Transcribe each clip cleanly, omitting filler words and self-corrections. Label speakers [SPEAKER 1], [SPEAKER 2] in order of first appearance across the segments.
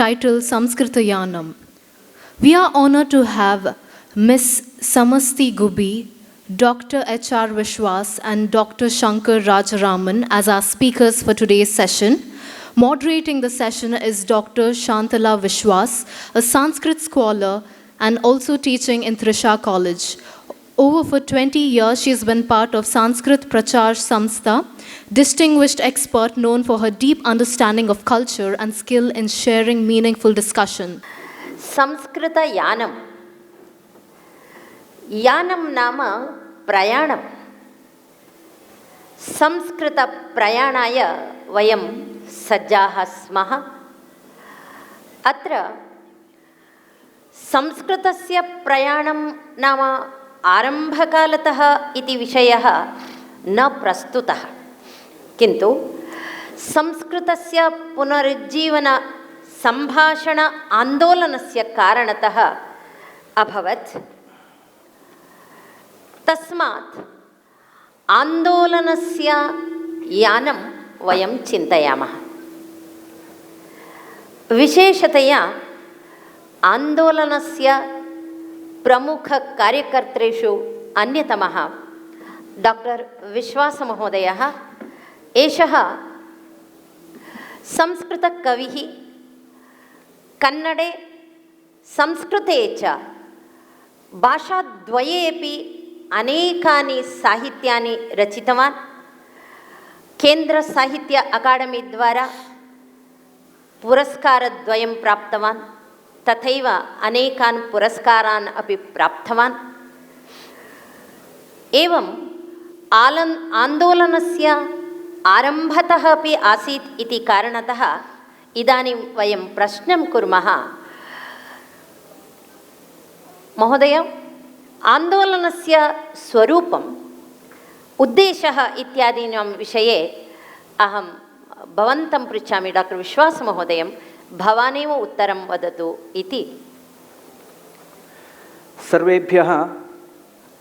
[SPEAKER 1] titled Samskritayanam. We are honored to have Miss Samasti Gubi, Dr. H.R. Vishwas and Dr. Shankar Rajaraman as our speakers for today's session. Moderating the session is Dr. Shantala Vishwas, a Sanskrit scholar and also teaching in Trisha College. Over for 20 years, she has been part of Sanskrit Prachar Samstha, distinguished expert known for her deep understanding of culture and skill in sharing meaningful discussion.
[SPEAKER 2] Samskrita Yanam. Yanam nama prayanam. Samskrita prayanaya vayam sajjaha smaha. Atra Samskritasya prayanam nama आरंभकालतः इति विषयः न प्रस्तुतः, किन्तु संस्कृतस्य पुनरुज्जीवन संभाषण आंदोलनस्य कारणतः अभवत्। तस्मात् आंदोलनस्य यानं वयं चिन्तयामः। विशेषतया आंदोलनस्य प्रमुख कार्यकर्तृषु अन्यतमः डॉक्टर विश्वासमहोदयः। एषः संस्कृतकविः, कन्नडे संस्कृते च भाषाद्वयेपि अनेकानि साहित्यानि रचितवान्। केन्द्र साहित्य अकाडेमी द्वारा पुरस्कारद्वयं प्राप्तवान्, तथैव अनेकान् पुरस्कारान् अपि प्राप्तवान्। एवं आन्दोलनस्य आरम्भतः अपि आसीत् इति कारणतः इदानीं वयं प्रश्नं कुर्मः। महोदय, आन्दोलनस्य स्वरूपम्, उद्देशः इत्यादीनां विषये अहं भवन्तं पृच्छामि। डॉक्टर विश्वासमहोदयं, भवानेव उत्तरं वदतु इति।
[SPEAKER 3] सर्वेभ्यः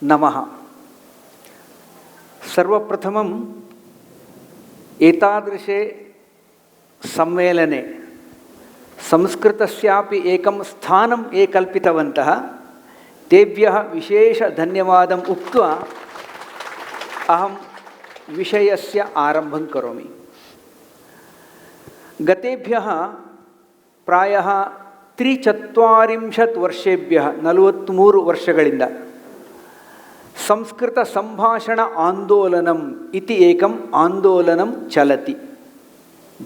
[SPEAKER 3] नमः। सर्वप्रथमं एतादृशे सम्मेलने संस्कृतस्यापि एकं स्थानं ये कल्पितवन्तः, तेभ्यः विशेषधन्यवादम् उक्त्वा अहं विषयस्य आरम्भं करोमि। गतेभ्यः प्रायः 43 वर्षेभ्यः 43 वर्षಗಳಿಂದ संस्कृत संभाषण आंदोलनम् इति एकम् आंदोलनं चलति।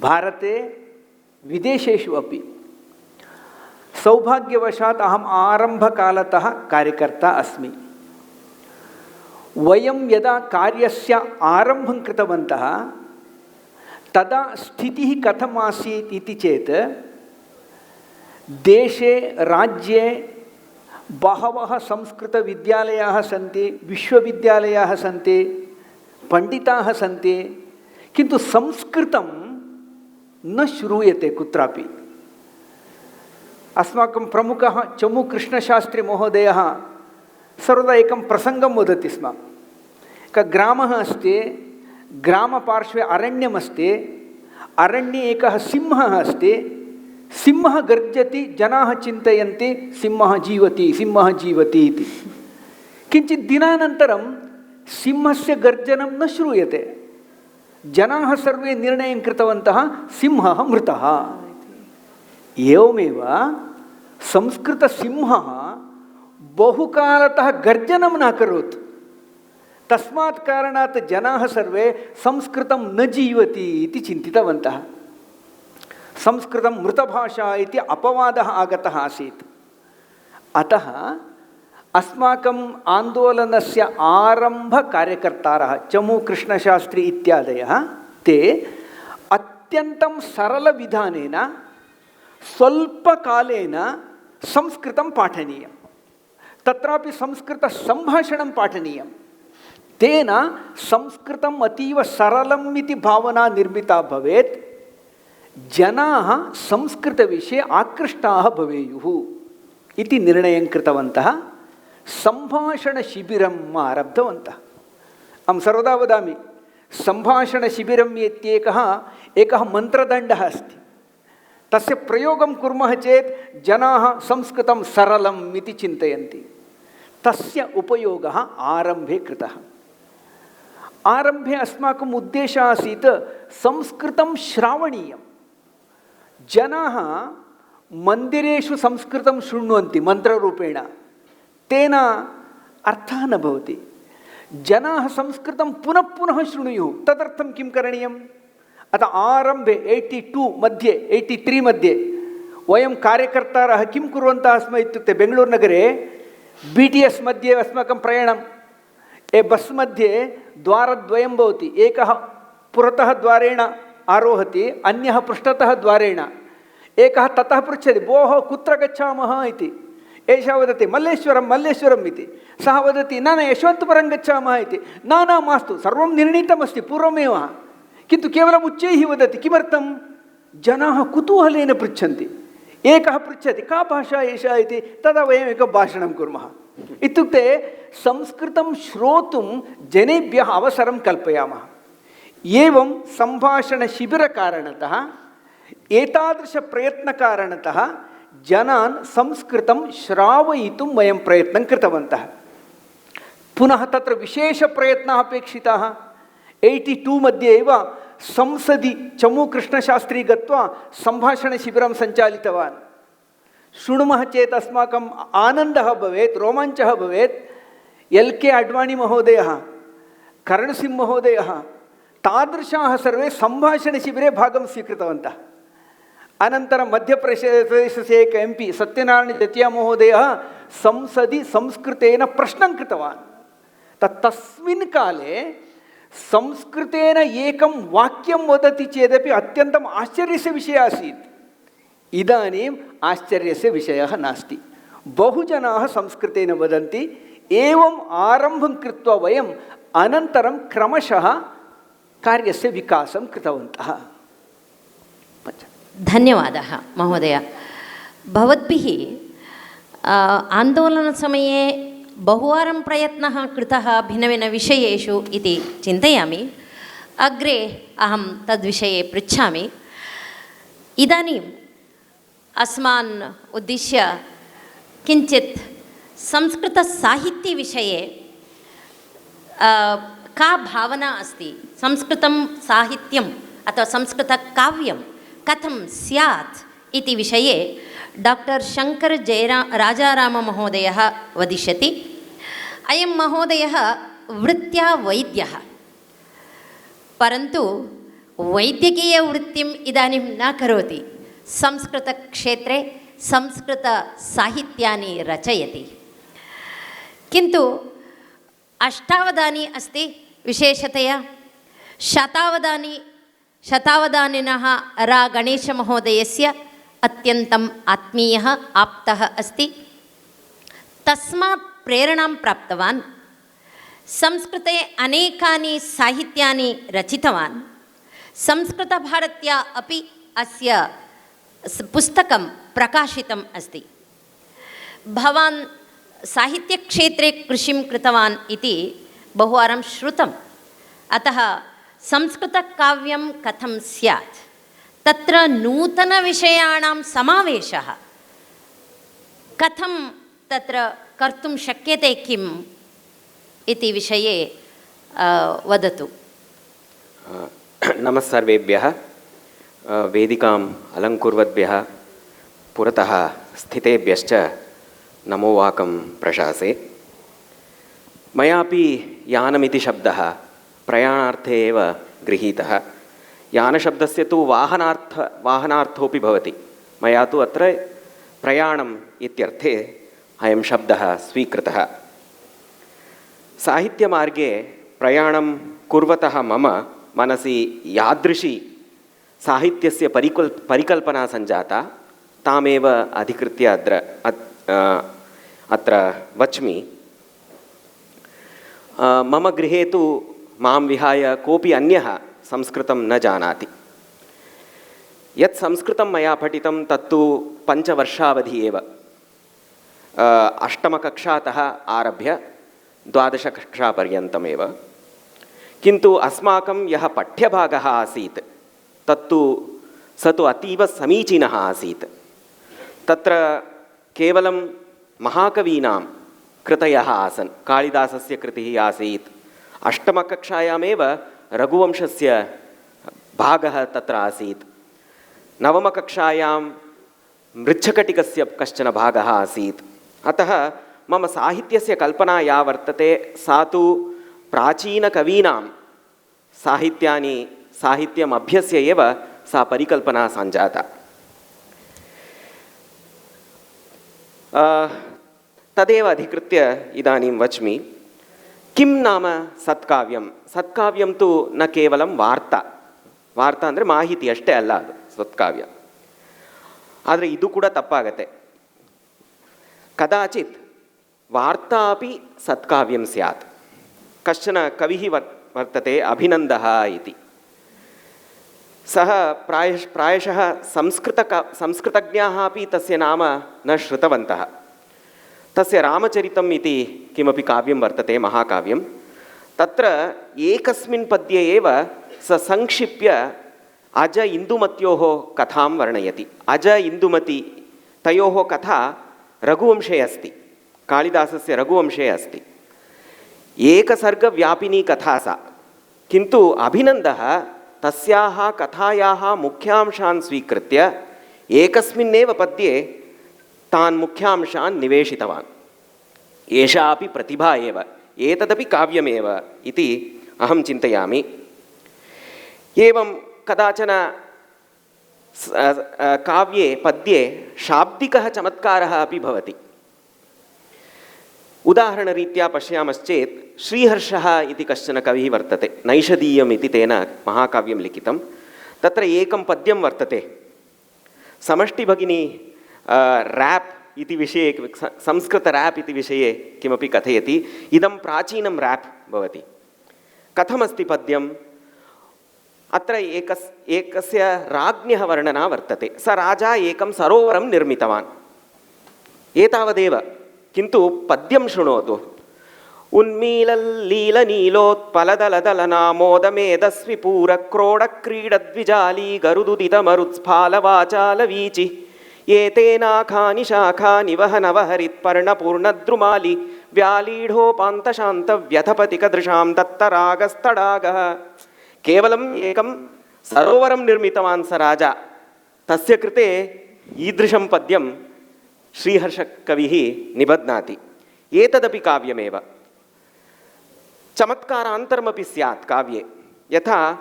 [SPEAKER 3] भारते विदेशेषु अपि। सौभाग्यवशात् अहम् आरम्भकालतः कार्यकर्ता अस्मि। वयं यदा कार्यस्य आरम्भं कृतवन्तः तदा स्थितिः कथम् आसीत् इति चेत् देशे राज्ये बहवः संस्कृतविद्यालयाः सन्ति, विश्वविद्यालयाः सन्ति, पण्डिताः सन्ति, किन्तु संस्कृतं न श्रूयते कुत्रापि। अस्माकं प्रमुखः चमु कृष्णशास्त्री महोदयः सर्वदा एकं प्रसङ्गं वदति स्म। एकः ग्रामः अस्ति, ग्रामपार्श्वे अरण्यमस्ति, अरण्ये एकः सिंहः अस्ति, सिंहः गर्जति, जनाः चिन्तयन्ति सिंहः जीवति, सिंहः जीवति इति। किञ्चित् दिनानन्तरं सिंहस्य गर्जनं न श्रूयते। जनाः सर्वे निर्णयं कृतवन्तः सिंहः मृतः। एवमेव संस्कृतसिंहः बहुकालतः गर्जनं न करोति। तस्मात् कारणात् जनाः सर्वे संस्कृतं न जीवति इति चिन्तितवन्तः। संस्कृतं मृतभाषा इति अपवादः आगतः आसीत्। अतः अस्माकम् आन्दोलनस्य आरम्भकार्यकर्तारः चमु कृष्णशास्त्री इत्यादयः ते अत्यन्तं सरलविधानेन स्वल्पकालेन संस्कृतं पाठनीयं, तत्रापि संस्कृतसम्भाषणं पाठनीयं। तेन संस्कृतम् अतीव सरलम् इति भावना निर्मिता भवेत्। जनाः संस्कृतविषये आकृष्टाः भवेयुः इति निर्णयं कृतवन्तः। सम्भाषणशिबिरम् आरब्धवन्तः। अहं सर्वदा वदामि, सम्भाषणशिबिरम् इत्येकः एकः मन्त्रदण्डः अस्ति। तस्य प्रयोगं कुर्मः चेत् जनाः संस्कृतं सरलम् इति चिन्तयन्ति। तस्य उपयोगः आरम्भे कृतः। आरम्भे अस्माकम् उद्देशः आसीत् संस्कृतं श्रावणीयं। जनाः मन्दिरेषु संस्कृतं शृण्वन्ति मन्त्ररूपेण, तेन अर्थः न भवति। जनाः संस्कृतं पुनः पुनः शृणुयुः, तदर्थं किं करणीयम्? अतः आरम्भे 82 मध्ये 83 मध्ये वयं कार्यकर्तारः किं कुर्वन्तः स्मः इत्युक्ते बेङ्गळूरुनगरे BTS मध्ये अस्माकं प्रयाणं, बस् मध्ये द्वारद्वयं भवति, एकः पुरतः द्वारेण आरोहति, अन्यः पृष्ठतः द्वारेण। एकः ततः पृच्छति, भोः कुत्र गच्छामः इति। एषः वदति मल्लेश्वरं मल्लेश्वरम् इति, सः वदति न न यशवन्तपुरं गच्छामः इति। न न मास्तु, सर्वं निर्णीतमस्ति पूर्वमेव, किन्तु केवलम् उच्चैः वदति। किमर्थं? जनाः कुतूहलेन पृच्छन्ति। एकः पृच्छति का भाषा एषा इति, तदा वयम् एकं भाषणं कुर्मः। इत्युक्ते संस्कृतं श्रोतुं जनेभ्यः अवसरं कल्पयामः। एवं सम्भाषणशिबिरकारणतः, एतादृशप्रयत्नकारणतः जनान् संस्कृतं श्रावयितुं वयं प्रयत्नं कृतवन्तः। पुनः तत्र विशेषप्रयत्नः अपेक्षितः। 82 मध्ये एव संसदि चमूकृष्णशास्त्री गत्वा सम्भाषणशिबिरं सञ्चालितवान्। शृणुमः चेत् अस्माकम् आनन्दः भवेत्, रोमाञ्चः भवेत्। LK अड्वाणी महोदयः, करणसिंह महोदयः, तादृशाः सर्वे सम्भाषणशिबिरे भागं स्वीकृतवन्तः। अनन्तरं मध्यप्रदेशस्य एक MP सत्यनारायण जतिया महोदयः संसदि संस्कृतेन प्रश्नं कृतवान्। तस्मिन् काले संस्कृतेन एकं वाक्यं वदति चेदपि अत्यन्तम् आश्चर्यस्य विषयः आसीत्। इदानीम् आश्चर्यस्य विषयः नास्ति। बहुजनाः संस्कृतेन वदन्ति। एवम् आरम्भं कृत्वा वयम् अनन्तरं क्रमशः कार्यस्य विकासं कृतवन्तः।
[SPEAKER 2] धन्यवादः महोदय। भवद्भिः आन्दोलनसमये बहुवारं प्रयत्नः कृतः भिन्नभिन्नविषयेषु इति चिन्तयामि। अग्रे अहं तद्विषये पृच्छामि। इदानीम् अस्मान् उद्दिश्य किञ्चित् संस्कृतसाहित्यविषये का भावना अस्ति, संस्कृतं साहित्यम् अथवा संस्कृतकाव्यं कथं स्यात् इति विषये डॉक्टर शंकर राजाराममहोदयः वदिष्यति। अयं महोदयः वृत्त्या वैद्यः, परन्तु वैद्यकीयवृत्तिम् इदानीं न करोति। संस्कृतक्षेत्रे संस्कृतसाहित्यानि रचयति। किन्तु अष्टावधानी अस्ति। विशेषतया शतावधानिनः रा गणेशमहोदयस्य अत्यन्तम् आत्मीयः आप्तः अस्ति। तस्मात् प्रेरणां प्राप्तवान्। संस्कृते अनेकानि साहित्यानि रचितवान्। संस्कृतभारत्या अपि अस्य पुस्तकं प्रकाशितम् अस्ति। भवान् साहित्यक्षेत्रे कृषिं कृतवान् इति बहुवारं श्रुतम्। अतः संस्कृतकाव्यं कथं स्यात्, तत्र नूतनविषयाणां समावेशः कथं तत्र कर्तुं शक्यते किम् इति विषये वदतु।
[SPEAKER 4] नमः सर्वेभ्यः। वेदिकाम् अलङ्कुर्वद्भ्यः पुरतः स्थितेभ्यश्च नमो वाकं प्रशासे। मयापि यानमिति शब्दः प्रयाणार्थे एव गृहीतः। यानशब्दस्य तु वाहनार्थोपि भवति। मया तु अत्र प्रयाणम् इत्यर्थे अयं शब्दः स्वीकृतः। साहित्यमार्गे प्रयाणं कुर्वतः मम मनसि यादृशी साहित्यस्य परिकल्पना सञ्जाता, तामेव अधिकृत्य अत्र वच्मि। मम गृहे तु मां विहाय कोऽपि अन्यः संस्कृतं न जानाति। यत् संस्कृतं मया पठितं तत्तु 5 वर्षावधि एव। 8मकक्षातः आरभ्य 12कक्षापर्यन्तमेव। किन्तु अस्माकं यः पठ्यभागः आसीत् तत्तु स तु अतीव समीचीनः आसीत्। तत्र केवलं महाकवीनां कृतयः आसन्। कालिदासस्य कृतिः आसीत्। अष्टमकक्षायामेव रघुवंशस्य भागः तत्र आसीत्। नवमकक्षायां मृच्छकटिकस्य कश्चन भागः आसीत्। अतः मम साहित्यस्य कल्पना या वर्तते सा तु प्राचीनकवीनां साहित्यम् अभ्यस्य एव सा परिकल्पना सञ्जाता। तदेव अधिकृत्य इदानीं वच्मि, किं नाम सत्काव्यं? सत्काव्यं तु न केवलं ವಾರ್ತಾ ಅಂದರೆ ಮಾಹಿತಿ ಅಷ್ಟೇ ಅಲ್ಲ, ಅದು ಸತ್ಕಾವ್ಯ. ಆದರೆ ಇದು ಕೂಡ ತಪ್ಪಾಗತ್ತೆ. ಕದಾಚಿತ್ ವಾರ್ತಾ ಅಪಿ ಸತ್ಕಾವ್ಯಂ ಸ್ಯಾತ್. ಕಶ್ಚನ ಕವಿಃ ವರ್ತತೆ ಅಭಿನಂದಃ ಇತಿ. ಸಹ ಪ್ರಾಯಶಃ ಸಂಸ್ಕೃತಜ್ಞಾಃ ಅಪಿ ತಸ್ಯ ನಾಮ ನ ಶ್ರುತವಂತಃ. ತಸ್ಯ ರಾಮಚರಿತಂ ಇತಿ ಕಿಮಪಿ ಕಾವ್ಯಂ ವರ್ತತೆ, ಮಹಾಕಾವ್ಯಂ. ತತ್ರ ಏಕಸ್ಮಿನ್ ಪದ್ಯೆ ಏವ ಸ ಸಂಕ್ಷಿಪ್ಯ ಅಜ ಇಂದುಮತ್ಯೋಃ ಕಥಾಂ ವರ್ಣಯತಿ. ಅಜ ಇಂದುಮತಿ ತಯೋಃ ಕಥಾ ರಘುವಂಶೇ अस्ति, कालिदासस्य रघुवंशे अस्ति. एकसर्गव्यापिनी कथा सा, किन्तु अभिनन्दः तस्याः कथायाः मुख्यांशान् स्वीकृत्य एकस्मिन्नेव पद्ये तान् मुख्यांशान् निवेशितवान्. एषा अपि प्रतिभा एव, एतदपि काव्यमेव इति अहं चिन्तयामि. एवं कदाचन काव्ये पद्ये शाब्दिकः चमत्कारः अपि भवति. उदाहरणरीत्या पश्यामश्चेत् श्रीहर्षः इति कश्चन कविः वर्तते. नैषधीयम् इति तेन महाकाव्यं लिखितं. तत्र एकं पद्यं वर्तते. समष्टिभगिनी रैप् इति विषये, संस्कृत रैप् इति विषये किमपि कथयति. इदं प्राचीनं रैप् भवति. कथमस्ति पद्यम्? अत्र एकस्य राज्ञः वर्णना वर्तते. स राजा एकं सरोवरं निर्मितवान्, एतावदेव. किन्तु पद्यं शृणोतु. उन्मीलल्लीलनीलोत्पलदलदलनामोदमेदस्विपूरक्रोडक्रीडद्विजाली गरुदुदितमरुत्स्फालवाचालवीचि एतेनाखानि शाखानि वहनवहरित्पर्णपूर्णद्रुमालि व्यालीढोपान्तशान्तव्यथपतिकदृशां दत्तरागस्तडागः. केवलम् एकं सरोवरं निर्मितवान् स राजा. तस्य कृते ईदृशं पद्यं श्रीहर्षकविः निबध्नाति. एतदपि काव्यमेव. चमत्कारान्तरमपि स्यात् काव्ये. यथा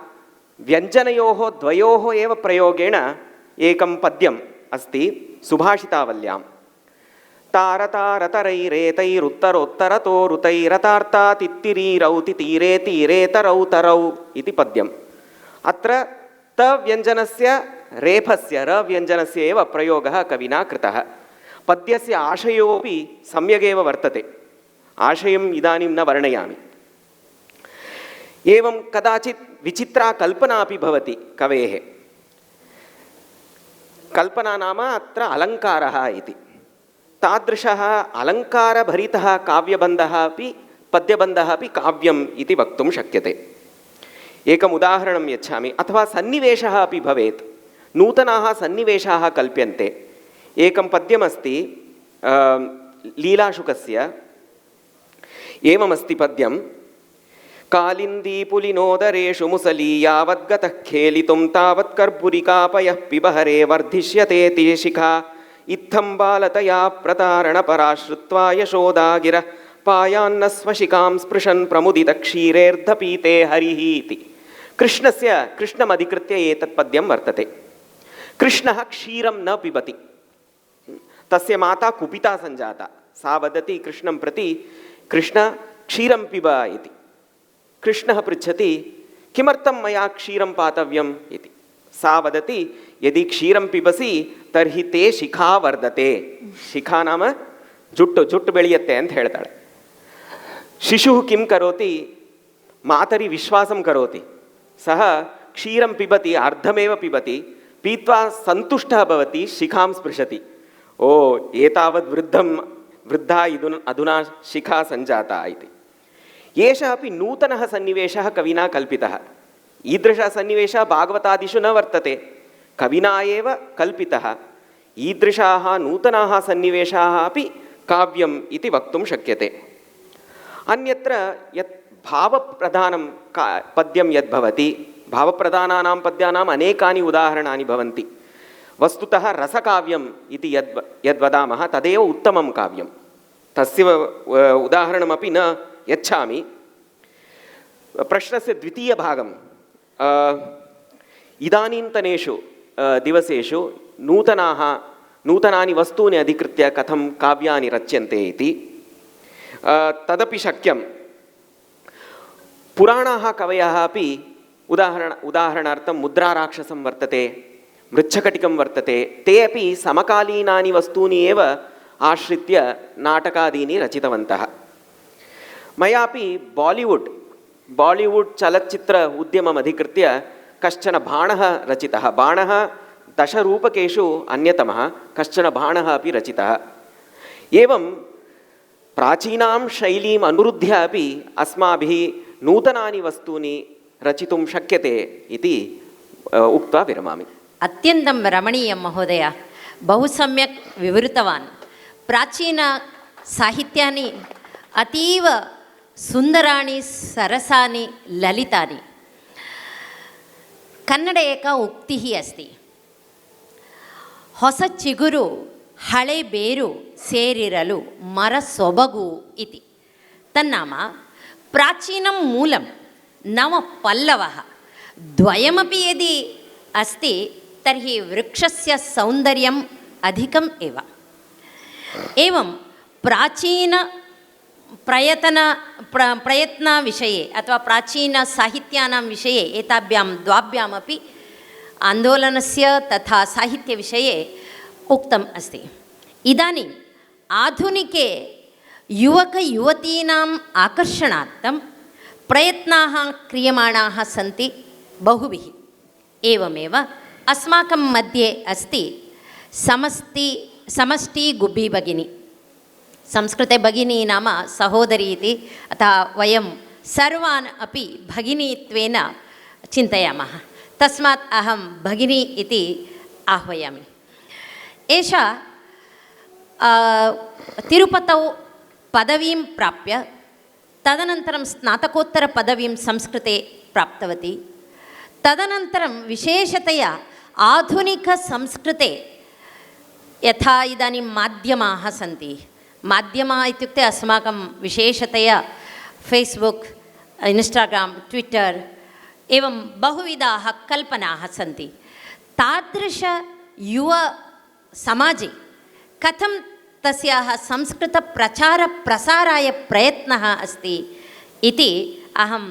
[SPEAKER 4] व्यञ्जनयोः द्वयोः एव प्रयोगेण एकं पद्यम् अस्ति सुभाषितावल्यां. तारतारतरैरेतैरुत्तरोत्तरतो ऋतैरतार्तातित्तिरीरौ तितीरे तीरेतरौ तरौ इति पद्यम्. अत्र तव्यञ्जनस्य रेफस्य रव्यञ्जनस्य एव प्रयोगः कविना कृतः. पद्यस्य आशयोपि सम्यगेव वर्तते. आशयम् इदानीं न वर्णयामि. एवं कदाचित् विचित्रा कल्पना अपि भवति कवेः. कल्पना नाम अत्र अलङ्कारः इति. तादृशः अलङ्कारभरितः काव्यबन्धः अपि पद्यबन्धः अपि काव्यम् इति वक्तुं शक्यते. एकम् उदाहरणं यच्छामि. अथवा सन्निवेशः अपि भवेत्. नूतनाः सन्निवेशाः कल्प्यन्ते. एकं पद्यमस्ति लीलाशुकस्य. एवमस्ति पद्यं. कालिन्दीपुलिनोदरेषु मुसली यावद्गतः खेलितुं तावत् कर्पूरिकापयः पिबहरे वर्धिष्यते शिखा इत्थं बालतया प्रतारणपरा श्रुत्वा यशोदागिरः पायान्न स्वशिखां स्पृशन् प्रमुदितक्षीरेऽर्धपीते हरिः इति. कृष्णमधिकृत्य एतत् पद्यं वर्तते. कृष्णः क्षीरं न पिबति. तस्य माता कुपिता सञ्जाता. सा वदति कृष्णं प्रति, कृष्ण क्षीरं पिब इति. कृष्णः पृच्छति, किमर्थं मया क्षीरं पातव्यम् इति. सा वदति, यदि क्षीरं पिबसि तर्हि ते शिखा वर्धते. शिखा नाम जुट्टु बेळियते ಅಂತ ಹೇಳ್ತಾಳೆ. शिशुः किं करोति? मातरि विश्वासं करोति. सः क्षीरं पिबति, अर्धमेव पिबति. पीत्वा सन्तुष्टः भवति, शिखां स्पृशति. ओ एतावद् वृद्धा अधुना शिखा सञ्जाता इति. एषः अपि नूतनः सन्निवेशः कविना कल्पितः. ईदृशः सन्निवेशः भागवतादिषु न वर्तते. कविना एव कल्पितः ईदृशाः नूतनाः सन्निवेशाः अपि काव्यम् इति वक्तुं शक्यते। अन्यत्र यत् भावप्रधानं पद्यं यद्भवति, भावप्रधानानां पद्यानाम् अनेकानि उदाहरणानि भवन्ति। वस्तुतः रसकाव्यम् इति यद्वदामः तदेव उत्तमं काव्यं। तस्य उदाहरणमपि न यच्छामि। प्रश्नस्य द्वितीयभागं, इदानीन्तनेषु दिवसेषु नूतनानि वस्तूनि अधिकृत्य कथं काव्यानि रच्यन्ते इति, तदपि शक्यं। पुराणाः कवयः अपि उदाहरणार्थं मुद्राराक्षसं वर्तते, मृच्छकटिकं वर्तते, ते अपि समकालीनानि वस्तूनि एव आश्रित्य नाटकादीनि रचितवन्तः। मयापि बालिवुड् चलच्चित्र उद्यमम् अधिकृत्य कश्चन बाणः रचितः। बाणः 10 रूपकेषु अन्यतमः, कश्चन बाणः अपि रचितः। एवं प्राचीनां शैलीम् अनुरुध्य अपि अस्माभिः नूतनानि वस्तूनि रचितुं शक्यते इति उक्त्वा विरमामि।
[SPEAKER 2] अत्यन्तं रमणीयं महोदय, बहु सम्यक् विवृतवान्। प्राचीनसाहित्यानि अतीव सुन्दराणि, सरसानि, ललितानि। कन्नडे एका उक्तिः अस्ति, ಹೊಸ ಚಿಗುರು ಹಳೆ ಬೇರು ಸೇರಿರಲು ಮರ ಸೊಬಗು ಇತಿ. ತನ್ನಾಮ ಪ್ರಾಚೀನಂ ಮೂಲಂ ನವ ಪಲ್ಲವಃ ದ್ವಯಮಪಿ ಯದಿ अस्ति तर्हि वृक्षस्य सौन्दर्यम् अधिकम् एव। एवं प्राचीन प्रयत्नविषये अथवा प्राचीनसाहित्यानां विषये एताभ्यां द्वाभ्यामपि आन्दोलनस्य तथा साहित्यविषये उक्तम् अस्ति। इदानीम् आधुनिके युवकयुवतीनाम् आकर्षणार्थं प्रयत्नाः क्रियमाणाः सन्ति बहुभिः। एवमेव अस्माकं मध्ये अस्ति समष्टि गुब्बी भगिनी। संस्कृते भगिनी नाम सहोदरी इति, अतः वयं सर्वान् अपि भगिनीत्वेन चिन्तयामः। तस्मात् अहं भगिनी इति आह्वयामि। एषा तिरुपतौ पदवीं प्राप्य तदनन्तरं स्नातकोत्तरपदवीं संस्कृते प्राप्तवती। तदनन्तरं विशेषतया आधुनिकसंस्कृते यथा इदानीं माध्यमाः सन्ति, माध्यमः इत्युक्ते अस्माकं विशेषतया फेस्बुक्, इन्स्टाग्राम्, ट्विट्टर् एवं बहुविधाः कल्पनाः सन्ति। तादृशयुवसमाजे कथं तस्याः संस्कृतप्रचारप्रसाराय प्रयत्नः अस्ति इति अहं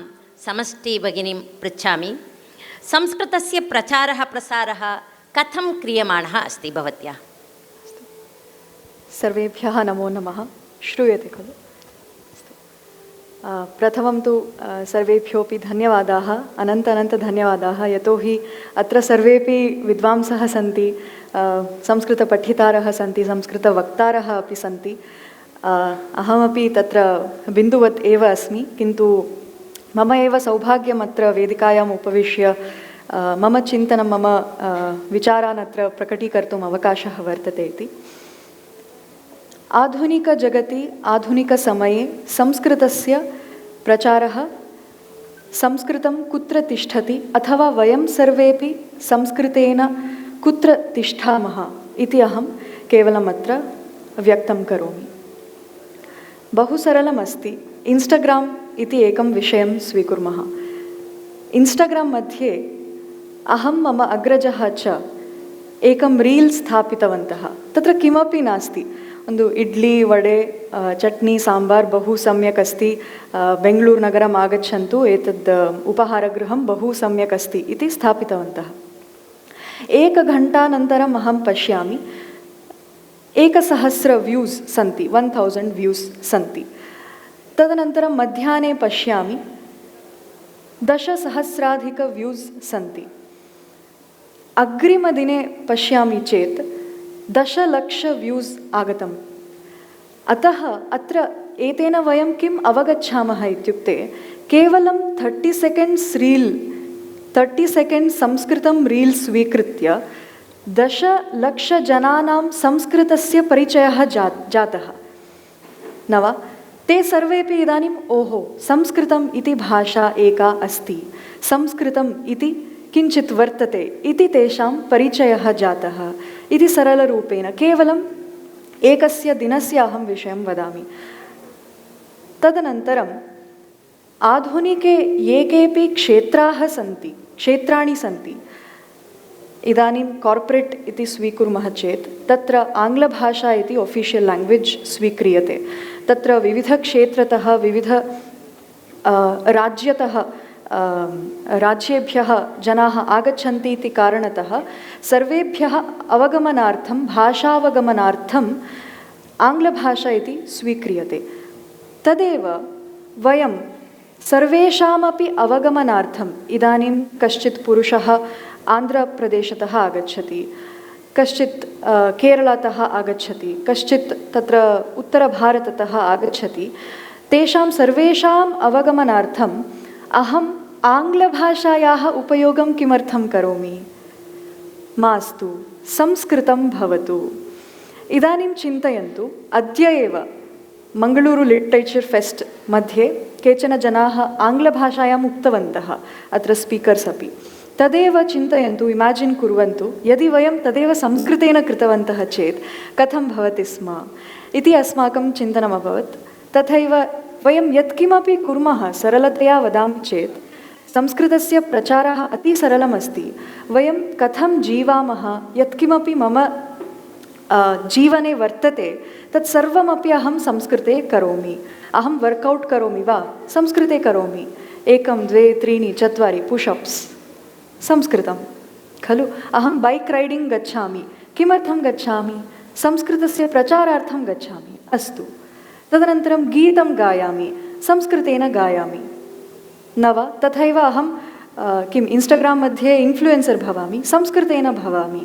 [SPEAKER 2] समष्टिभगिनीं पृच्छामि। संस्कृतस्य प्रचारः प्रसारः कथं क्रियमाणः अस्ति भवत्या?
[SPEAKER 5] सर्वेभ्यः नमो नमः। श्रूयते खलु? प्रथमं तु सर्वेभ्योऽपि धन्यवादाः, अनन्तधन्यवादाः, यतोहि अत्र सर्वेपि विद्वांसः सन्ति, संस्कृतपठितारः सन्ति, संस्कृतवक्तारः अपि सन्ति। अहमपि तत्र बिन्दुवत् एव अस्मि, किन्तु मम एव सौभाग्यम् अत्र वेदिकायाम् उपविश्य मम चिन्तनं, मम विचारान् अत्र प्रकटीकर्तुम् अवकाशः वर्तते इति। आधुनिकजगति, आधुनिकसमये संस्कृतस्य प्रचारः, संस्कृतं कुत्र तिष्ठति अथवा वयं सर्वेपि संस्कृतेन कुत्र तिष्ठामः इति अहं केवलम् अत्र व्यक्तं करोमि। बहु सरलम् अस्ति। इन्स्टाग्राम् इति एकं विषयं स्वीकुर्मः। इन्स्टाग्राम् मध्ये अहं मम अग्रजः च एकं रील् स्थापितवन्तः। तत्र किमपि नास्ति, ಒಂದು ಇಡ್ಲಿ ವಡೆ ಚಟ್ನಿ ಸಾಂಬಾರ್ बहु सम्यक् अस्ति, बेङ्गलूरुनगरम् आगच्छन्तु, एतद् उपाहारगृहं बहु सम्यक् अस्ति इति स्थापितवन्तः। एकघण्टानन्तरम् अहं पश्यामि 1000 व्यूस् सन्ति, 1000 व्यूस् सन्ति। तदनन्तरं मध्याह्ने पश्यामि 10,000 व्यूस् सन्ति। अग्रिमदिने पश्यामि चेत् 10,00,000 व्यूस् आगतम्। अतः अत्र एतेन वयं किम् अवगच्छामः इत्युक्ते केवलं 30 सेकेण्ड्स् रील् 30 सेकेण्ड् संस्कृतं रील्स् स्वीकृत्य 10,00,000 संस्कृतस्य परिचयः जातः न वा? ते सर्वेपि इदानीम् ओहो संस्कृतम् इति भाषा एका अस्ति, संस्कृतम् इति किञ्चित् वर्तते इति तेषां परिचयः जातः इति सरलरूपेण केवलम् एकस्य दिनस्य अहं विषयं वदामि। तदनन्तरम् आधुनिके ये केऽपि क्षेत्राणि सन्ति, इदानीं कार्पोरेट् इति स्वीकुर्मः चेत् तत्र आङ्ग्लभाषा इति ऑफिशियल लैंग्वेज स्वीक्रियते। तत्र विविधक्षेत्रतः राज्यतः राज्येभ्यः जनाः आगच्छन्ति इति कारणतः सर्वेभ्यः अवगमनार्थं भाषावगमनार्थम् आङ्ग्लभाषा इति स्वीक्रियते। तदेव वयं सर्वेषामपि अवगमनार्थम् इदानीं कश्चित् पुरुषः आन्ध्रप्रदेशतः आगच्छति, कश्चित् केरळतः आगच्छति, कश्चित् तत्र उत्तरभारततः आगच्छति, तेषां सर्वेषाम् अवगमनार्थम् अहम् आङ्ग्लभाषायाः उपयोगं किमर्थं करोमि? मास्तु, संस्कृतं भवतु। इदानीं चिन्तयन्तु, अद्य एव मङ्गलूरु लिटरेचर् फेस्ट् मध्ये केचन जनाः आङ्ग्लभाषायाम् उक्तवन्तः, अत्र स्पीकर्स् अपि। तदेव चिन्तयन्तु, इमेजिन् कुर्वन्तु, यदि वयं तदेव संस्कृतेन कृतवन्तः चेत् कथं भवति स्म इति अस्माकं चिन्तनम् अभवत्। तथैव वयं यत्किमपि कुर्मः सरलतया वदामि चेत् संस्कृतस्य प्रचारः अति सरलमस्ति। वयं कथं जीवामः, यत्किमपि मम जीवने वर्तते तत्सर्वमपि अहं संस्कृते करोमि। अहं वर्कौट् करोमि वा, संस्कृते करोमि। 1 2 3 4 पुशप्स् संस्कृतं खलु। अहं बैक् रैडिङ्ग् गच्छामि, किमर्थं गच्छामि? संस्कृतस्य प्रचारार्थं गच्छामि, अस्तु। तदनन्तरं गीतं गायामि, संस्कृतेन गायामि न वा? तथैव अहं किम् इन्स्टाग्राम् मध्ये इन्फ्लुयेन्सर् भवामि, संस्कृतेन भवामि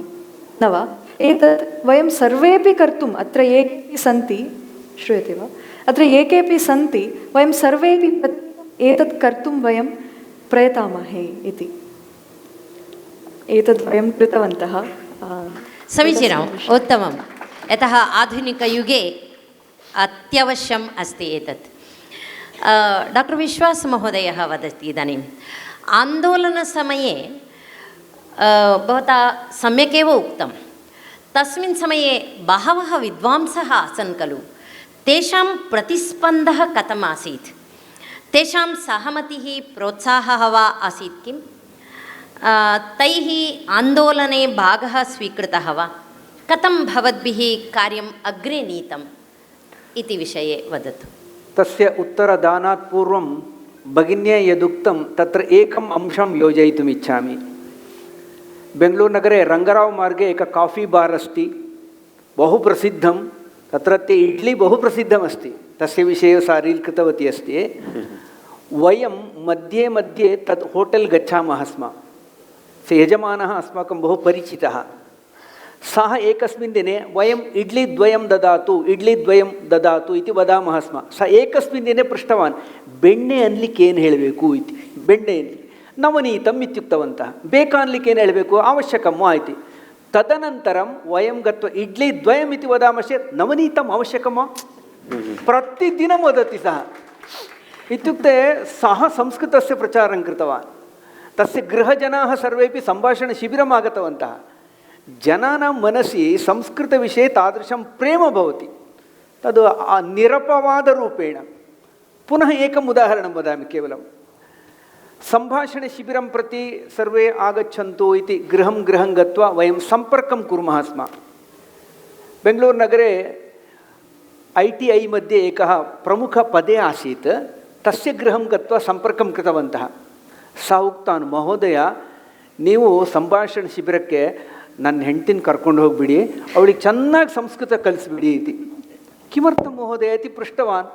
[SPEAKER 5] न वा? एतत् वयं सर्वेपि कर्तुम्, अत्र ये केऽपि सन्ति, श्रूयते वा? अत्र ये केऽपि सन्ति, वयं सर्वेपि एतत् कर्तुं वयं प्रयतामहे इति। एतद् वयं कृतवन्तः।
[SPEAKER 2] समीचीनम्, उत्तमं। यतः आधुनिकयुगे अत्यावश्यम् अस्ति एतत्। डाक्टर् विश्वासमहोदयः वदति इदानीम् आन्दोलनसमये भवता सम्यक् एव उक्तं, तस्मिन् समये बहवः विद्वांसः आसन् खलु, तेषां प्रतिस्पन्दः कथम् आसीत्? तेषां सहमतिः, प्रोत्साहः वा आसीत् किम्? तैः आन्दोलने भागः स्वीकृतः वा? कथं भवद्भिः कार्यम् अग्रे नीतम् इति विषये वदतु।
[SPEAKER 3] तस्य उत्तरदानात् पूर्वं भगिन्या यदुक्तं तत्र एकम् अंशं योजयितुम् इच्छामि। बेङ्गलूरुनगरे रङ्गराव् मार्गे एक काफ़ी बार् अस्ति, बहु प्रसिद्धं। तत्रत्य इड्ली बहु प्रसिद्धमस्ति, तस्य विषये सा रील् कृतवती अस्ति। वयं मध्ये मध्ये तद् होटेल् गच्छामः स्म। स यजमानः अस्माकं बहु परिचितः। सः एकस्मिन् दिने वयम् इड्लीद्वयं ददातु इति वदामः स्म। सः एकस्मिन् दिने पृष्टवान्, बेण्णे अन्लिक् ಏನು ಹೇಳಬೇಕು इति। बेण्णे अन्लिक् नवनीतम् इत्युक्तवन्तः। बेकान्लिक् ಏನು ಹೇಳಬೇಕು, आवश्यकं वा इति। तदनन्तरं वयं गत्वा इड्लीद्वयम् इति वदामश्चेत् नवनीतम् आवश्यकं वा, प्रतिदिनं वदति सः। इत्युक्ते सः संस्कृतस्य प्रचारं कृतवान्। तस्य गृहजनाः सर्वेपि सम्भाषणशिबिरम् आगतवन्तः। जनानां मनसि संस्कृतविषये तादृशं प्रेम भवति, तद् निरपवादरूपेण। पुनः एकम् उदाहरणं वदामि केवलं। सम्भाषणशिबिरं प्रति सर्वे आगच्छन्तु इति गृहं गृहं गत्वा वयं सम्पर्कं कुर्मः स्म। बेङ्गलूरुनगरे ITI मध्ये एकः प्रमुखपदे आसीत्, तस्य गृहं गत्वा सम्पर्कं कृतवन्तः। सः उक्तवान्, महोदय ನೀವು ಸಂಭಾಷಣ ಶಿಬಿರಕ್ಕೆ ನನ್ನ ಹೆಂಡತಿನ ಕರ್ಕೊಂಡು ಹೋಗಿಬಿಡಿ, ಅವಳಿಗೆ ಚೆನ್ನಾಗಿ ಸಂಸ್ಕೃತ ಕಲಿಸ್ಬಿಡಿ ಇತಿ. ಕಿಮರ್ಥಂ ಮಹೋದಯ ಇತಿ ಪೃಷ್ಟವಾನ್.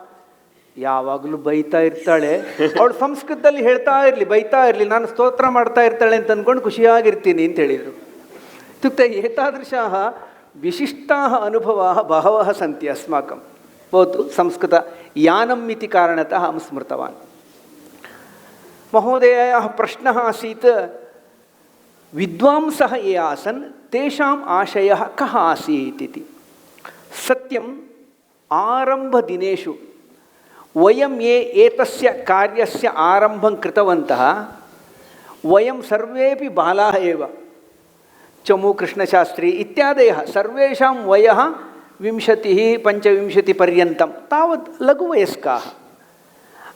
[SPEAKER 3] ಯಾವಾಗಲೂ ಬೈತಾ ಇರ್ತಾಳೆ, ಅವಳು ಸಂಸ್ಕೃತದಲ್ಲಿ ಹೇಳ್ತಾ ಇರಲಿ, ಬೈತಾ ಇರಲಿ, ನಾನು ಸ್ತೋತ್ರ ಮಾಡ್ತಾ ಇರ್ತಾಳೆ ಅಂತ ಅಂದ್ಕೊಂಡು ಖುಷಿಯಾಗಿರ್ತೀನಿ ಅಂತ ಹೇಳಿದರು. ಇತ್ಯುಕ್ತೆ ಏತಾದೃಶಾः विशिष्टाः अनुभवाः बहवः सन्ति अस्माकं। भवतु संस्कृतयानम् इति कारणतः अहं स्मृतवान्। महोदयायाः प्रश्नः आसीत् विद्वांसः ये आसन् तेषाम् आशयः कः आसीत् इति। सत्यम्, आरम्भदिनेषु वयं ये एतस्य कार्यस्य आरम्भं कृतवन्तः वयं सर्वेपि बालाः एव। चमू कृष्णशास्त्री इत्यादयः सर्वेषां वयः 20-25 पर्यन्तं तावत् लघुवयस्काः।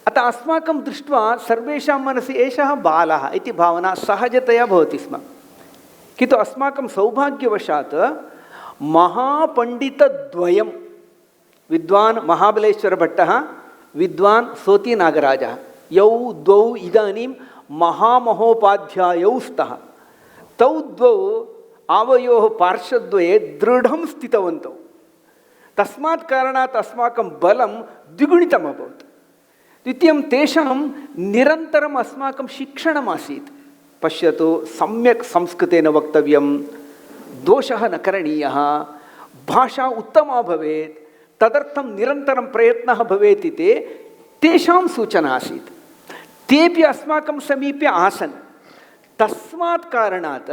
[SPEAKER 3] अतः अस्माकं दृष्ट्वा सर्वेषां मनसि एषः बालः इति भावना सहजतया भवति स्म। किन्तु अस्माकं सौभाग्यवशात् महापण्डितद्वयं, विद्वान् महाबलेश्वरभट्टः, विद्वान् सोतिनागराजः, यौ द्वौ इदानीं महामहोपाध्यायौ स्तः। तौ द्वौ आवयोः पार्श्वद्वये दृढं स्थितवन्तौ। तस्मात् कारणात् अस्माकं बलं द्विगुणितम् अभवत्। द्वितीयं, तेषां निरन्तरम् अस्माकं शिक्षणमासीत्। पश्यतु, सम्यक् संस्कृतेन वक्तव्यं, दोषः न करणीयः, भाषा उत्तमा भवेत्, तदर्थं निरन्तरं प्रयत्नः भवेत् इति तेषां सूचना आसीत्। तेपि अस्माकं समीपे आसन्। तस्मात् कारणात्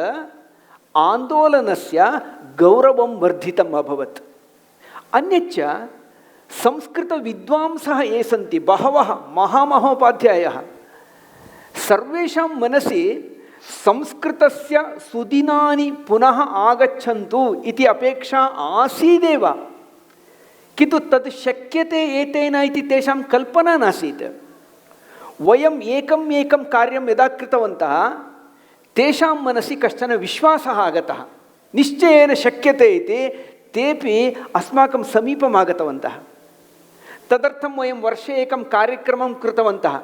[SPEAKER 3] आन्दोलनस्य गौरवं वर्धितम् अभवत्। अन्यच्च संस्कृतविद्वांसः ये सन्ति, बहवः महामहोपाध्यायाः, सर्वेषां मनसि संस्कृतस्य सुदिनानि पुनः आगच्छन्तु इति अपेक्षा आसीदेव। किन्तु तद् शक्यते एतेन इति तेषां कल्पना नासीत्। वयम् एकं कार्यं यदा कृतवन्तः तेषां मनसि कश्चन विश्वासः आगतः, निश्चयेन शक्यते इति। तेपि अस्माकं समीपम् आगतवन्तः। तदर्थं वयं वर्षे एकं कार्यक्रमं कृतवन्तः।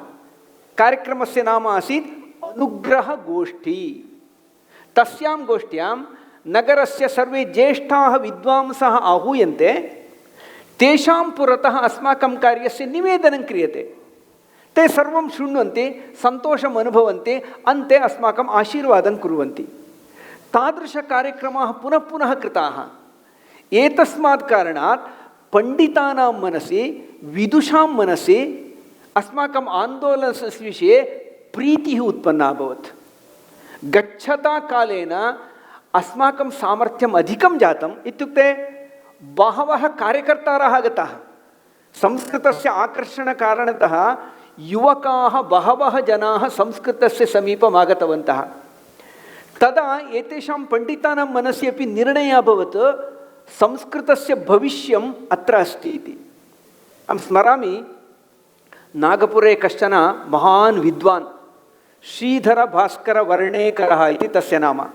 [SPEAKER 3] कार्यक्रमस्य नाम आसीत् अनुग्रहगोष्ठी। तस्यां गोष्ठ्यां नगरस्य सर्वे ज्येष्ठाः विद्वांसः आहूयन्ते। तेषां पुरतः अस्माकं कार्यस्य निवेदनं क्रियते। ते सर्वं शृण्वन्ति, सन्तोषम् अनुभवन्ति, अन्ते अस्माकम् आशीर्वादं कुर्वन्ति। तादृशकार्यक्रमाः पुनः पुनः कृताः। एतस्मात् कारणात् पण्डितानां मनसि, विदुषां मनसि अस्माकम् आन्दोलनस्य विषये प्रीतिः उत्पन्ना अभवत्। गच्छता कालेन अस्माकं सामर्थ्यम् अधिकं जातम्। इत्युक्ते बहवः कार्यकर्तारः आगताः। संस्कृतस्य आकर्षणकारणतः युवकाः बहवः जनाः संस्कृतस्य समीपम् आगतवन्तः। तदा एतेषां पण्डितानां मनसि अपि निर्णयः अभवत्, संस्कृतस्य भविष्यम् अत्र अस्ति इति। अहं स्मरामि, नागपुरे कश्चन महान् विद्वान् श्रीधरभास्करवर्णेकरः इति तस्य नाम,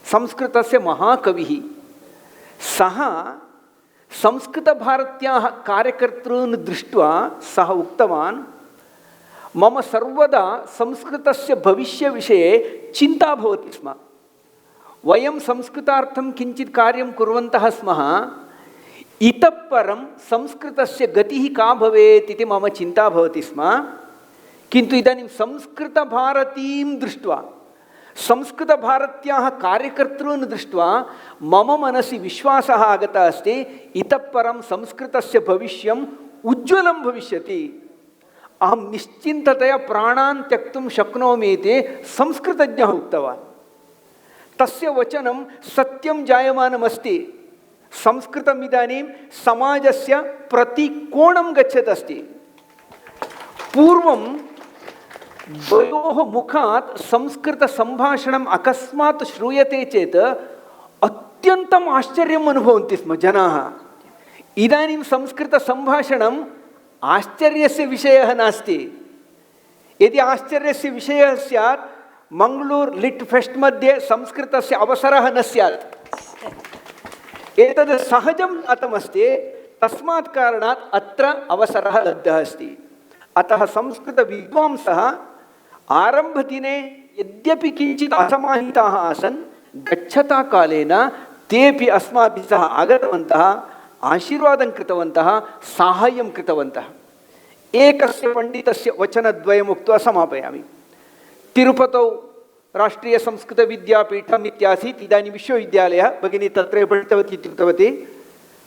[SPEAKER 3] संस्कृतस्य महाकविः। सः संस्कृतभारत्याः कार्यकर्तॄन् दृष्ट्वा सः उक्तवान्, मम सर्वदा संस्कृतस्य भविष्यविषये चिन्ता भवति स्म। वयं संस्कृतार्थं किञ्चित् कार्यं कुर्वन्तः स्मः, इतः परं संस्कृतस्य गतिः का भवेत् इति मम चिन्ता भवति स्म। किन्तु इदानीं संस्कृतभारतीं दृष्ट्वा, संस्कृतभारत्याः कार्यकर्तॄन् दृष्ट्वा मम मनसि विश्वासः आगतः अस्ति, इतः परं संस्कृतस्य भविष्यम् उज्ज्वलं भविष्यति। अहं निश्चिन्ततया प्राणान् त्यक्तुं शक्नोमि इति संस्कृतज्ञः उक्तवान्। तस्य वचनं सत्यं जायमानमस्ति। संस्कृतम् इदानीं समाजस्य प्रतिकोणं गच्छत् अस्ति। पूर्वं द्वयोः मुखात् संस्कृतसम्भाषणम् अकस्मात् श्रूयते चेत् अत्यन्तम् आश्चर्यम् अनुभवन्ति स्म जनाः। इदानीं संस्कृतसम्भाषणम् आश्चर्यस्य विषयः नास्ति। यदि आश्चर्यस्य विषयः स्यात्, मङ्गलूर् लिट् फेस्ट् मध्ये संस्कृतस्य अवसरः न स्यात्। एतद् सहजं जातमस्ति। तस्मात् कारणात् अत्र अवसरः लब्धः अस्ति। अतः संस्कृतविद्वांसः आरम्भदिने यद्यपि किञ्चित् असमाहिताः आसन्, गच्छता कालेन तेपि अस्माभिः सह आगतवन्तः, आशीर्वादं कृतवन्तः, साहाय्यं कृतवन्तः। एकस्य पण्डितस्य वचनद्वयम् उक्त्वा समापयामि। तिरुपतौ राष्ट्रीयसंस्कृतविद्यापीठम् इत्यासीत्, इदानीं विश्वविद्यालयः। भगिनी तत्रैव पठितवती इति उक्तवती।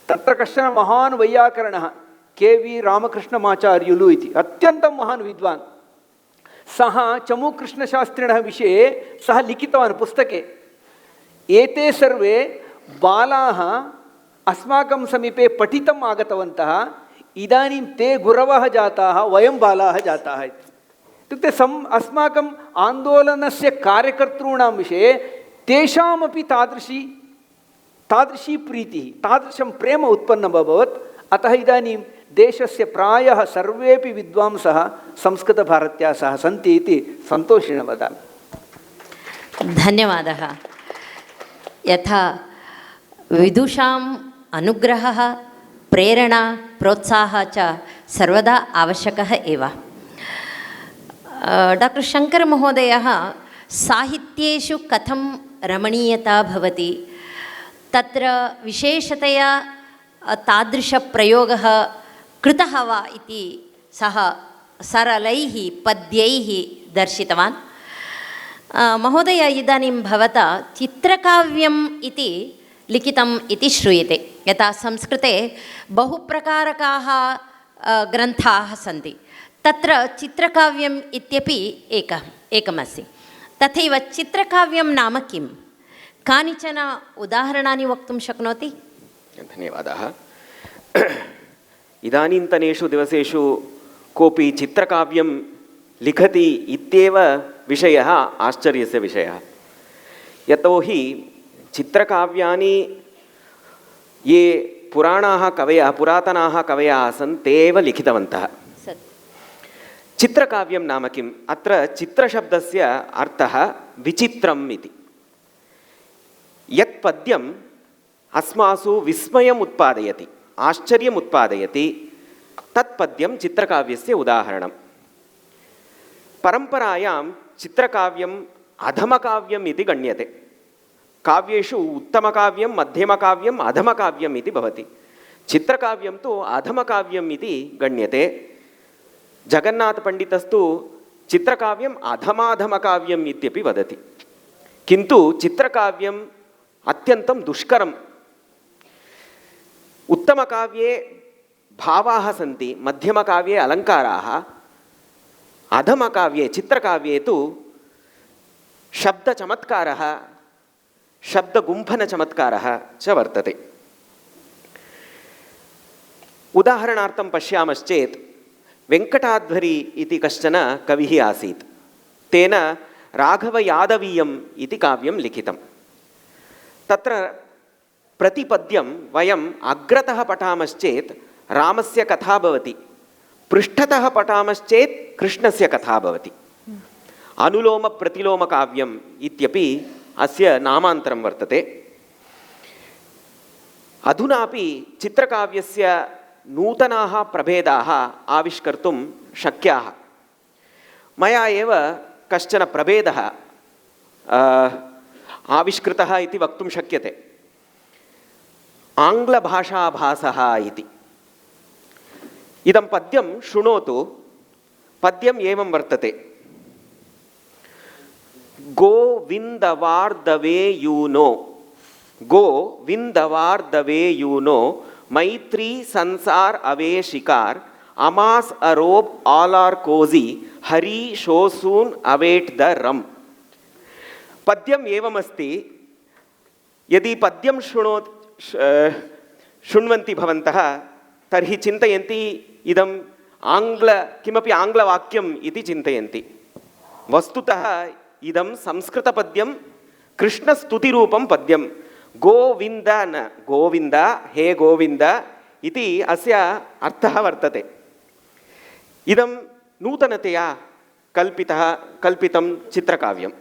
[SPEAKER 3] तत्र कश्चन महान् वैयाकरणः के.वी. रामकृष्णमाचार्युलु इति, अत्यन्तं महान् विद्वान्। सः चमुकृष्णशास्त्रिणः विषये सः लिखितवान् पुस्तके। एते सर्वे बालाः अस्माकं समीपे पठितुम् आगतवन्तः, इदानीं ते गुरवः जाताः, वयं बालाः जाताः इत्युक्ते अस्माकम् आन्दोलनस्य कार्यकर्तॄणां विषये तेषामपि तादृशी प्रीतिः, तादृशं प्रेम उत्पन्नम् अभवत्। अतः इदानीं देशस्य प्रायः सर्वेपि विद्वांसः संस्कृतभारत्या सह सन्ति इति सन्तोषेण वदामि।
[SPEAKER 2] धन्यवादः। यथा विदुषाम् अनुग्रहः, प्रेरणा, प्रोत्साहः च सर्वदा आवश्यकः एव। डाक्टर् शङ्करमहोदयः साहित्येषु कथं रमणीयता भवति, तत्र विशेषतया तादृशप्रयोगः कृतः वा इति सः सरलैः पद्यैः दर्शितवान्। महोदय, इदानीं भवता चित्रकाव्यम् इति लिखितम् इति श्रूयते। यथा संस्कृते बहुप्रकारकाः ग्रन्थाः सन्ति, तत्र चित्रकाव्यम् इत्यपि एकमस्ति। तथैव चित्रकाव्यं नाम किं? कानिचन उदाहरणानि वक्तुं शक्नोति?
[SPEAKER 4] धन्यवादः। इदानीन्तनेषु दिवसेषु कोऽपि चित्रकाव्यं लिखति इत्येव विषयः आश्चर्यस्य विषयः। यतोहि चित्रकाव्यानि ये पुरातनाः कवयः आसन् ते एव लिखितवन्तः। चित्रकाव्यं नाम किम्? अत्र चित्रशब्दस्य अर्थः विचित्रम् इति। यत् पद्यम् अस्मासु विस्मयम् उत्पादयति, आश्चर्यम् उत्पादयति, तत् पद्यं चित्रकाव्यस्य उदाहरणम्। परम्परायां चित्रकाव्यम् अधमकाव्यम् इति गण्यते। काव्येषु उत्तमकाव्यं, मध्यमकाव्यम्, अधमकाव्यम् इति भवति। चित्रकाव्यं तु अधमकाव्यम् इति गण्यते। जगन्नाथपण्डितस्तु चित्रकाव्यम् अधमाधमकाव्यम् इत्यपि वदति। किन्तु चित्रकाव्यम् अत्यन्तं दुष्करम्। उत्तमकाव्ये भावाः सन्ति, मध्यमकाव्ये अलङ्काराः, अधमकाव्ये चित्रकाव्ये तु शब्दचमत्कारः, शब्दगुम्फनचमत्कारः च वर्तते। उदाहरणार्थं पश्यामश्चेत् वेङ्कटाध्वरी इति कश्चन कविः आसीत्। तेन राघवयादवीयम् इति काव्यं लिखितं। तत्र प्रतिपद्यं वयम् अग्रतः पठामश्चेत् रामस्य कथा भवति, पृष्ठतः पठामश्चेत् कृष्णस्य कथा भवति। अनुलोमप्रतिलोमकाव्यम् इत्यपि अस्य नामान्तरं वर्तते। अधुनापि चित्रकाव्यस्य नूतनाः प्रभेदाः आविष्कर्तुं शक्याः। मया एव कश्चन प्रभेदः आविष्कृतः इति वक्तुं शक्यते। आङ्ग्लभाषाभासः इति। इदं पद्यं शृणोतु। पद्यम् एवं वर्तते। गो विन the war the way you know, गो विन the war the way you know, मैत्री संसार अवे शिकार, अमास अरोब ऑल आर कोजी, हरी शो सून अवेट द रम। पद्यम् एवमस्ति। यदि पद्यं शृण्वन्ति भवन्तः तर्हि चिन्तयन्ति इदं किमपि आङ्ग्लवाक्यम् इति चिन्तयन्ति। वस्तुतः इदं संस्कृतपद्यं, कृष्णस्तुतिरूपं पद्यं। गोविन्द न गोविन्द, हे गोविन्द इति अस्य अर्थः वर्तते। इदं नूतनतया कल्पितं चित्रकाव्यम्।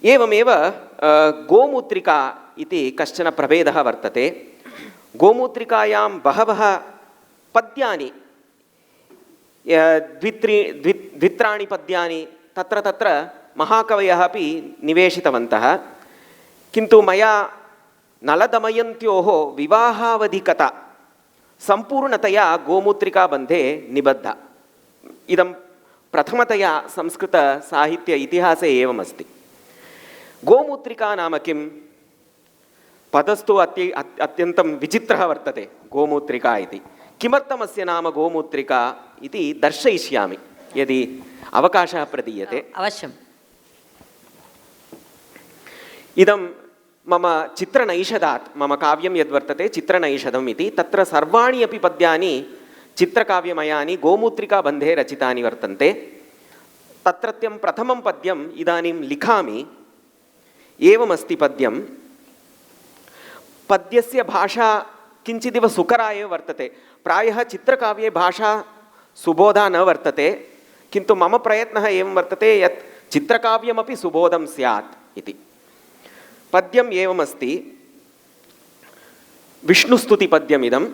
[SPEAKER 4] एवमेव गोमूत्रिका इति कश्चन प्रभेदः वर्तते। गोमूत्रिकायां बहवः पद्यानि, द्वित्राणि पद्यानि तत्र तत्र महाकवयः अपि निवेशितवन्तः। किन्तु मया नलदमयन्त्योः विवाहावधिकथा सम्पूर्णतया गोमूत्रिकाबन्धे निबद्धा। इदं प्रथमतया संस्कृतसाहित्य इतिहासे एवमस्ति। गोमूत्रिका नाम किं? पदस्तु अत्यन्तं विचित्रः वर्तते गोमूत्रिका इति। किमर्थमस्य नाम गोमूत्रिका इति दर्शयिष्यामि, यदि अवकाशः प्रदीयते।
[SPEAKER 2] अवश्यम्।
[SPEAKER 4] इदं मम चित्रनैषधात्, मम काव्यं यद्वर्तते चित्रनैषधम् इति, तत्र सर्वाणि अपि पद्यानि चित्रकाव्यमयानि गोमूत्रिकाबन्धे रचितानि वर्तन्ते। तत्रत्यं प्रथमं पद्यम् इदानीं लिखामि। एवमस्ति पद्यं। पद्यस्य भाषा किञ्चिदिव सुकरा एव वर्तते। प्रायः चित्रकाव्ये भाषा सुबोधा न वर्तते, किन्तु मम प्रयत्नः एवं वर्तते यत् चित्रकाव्यमपि सुबोधं स्यात् इति। पद्यम् एवमस्ति। विष्णुस्तुतिपद्यमिदं।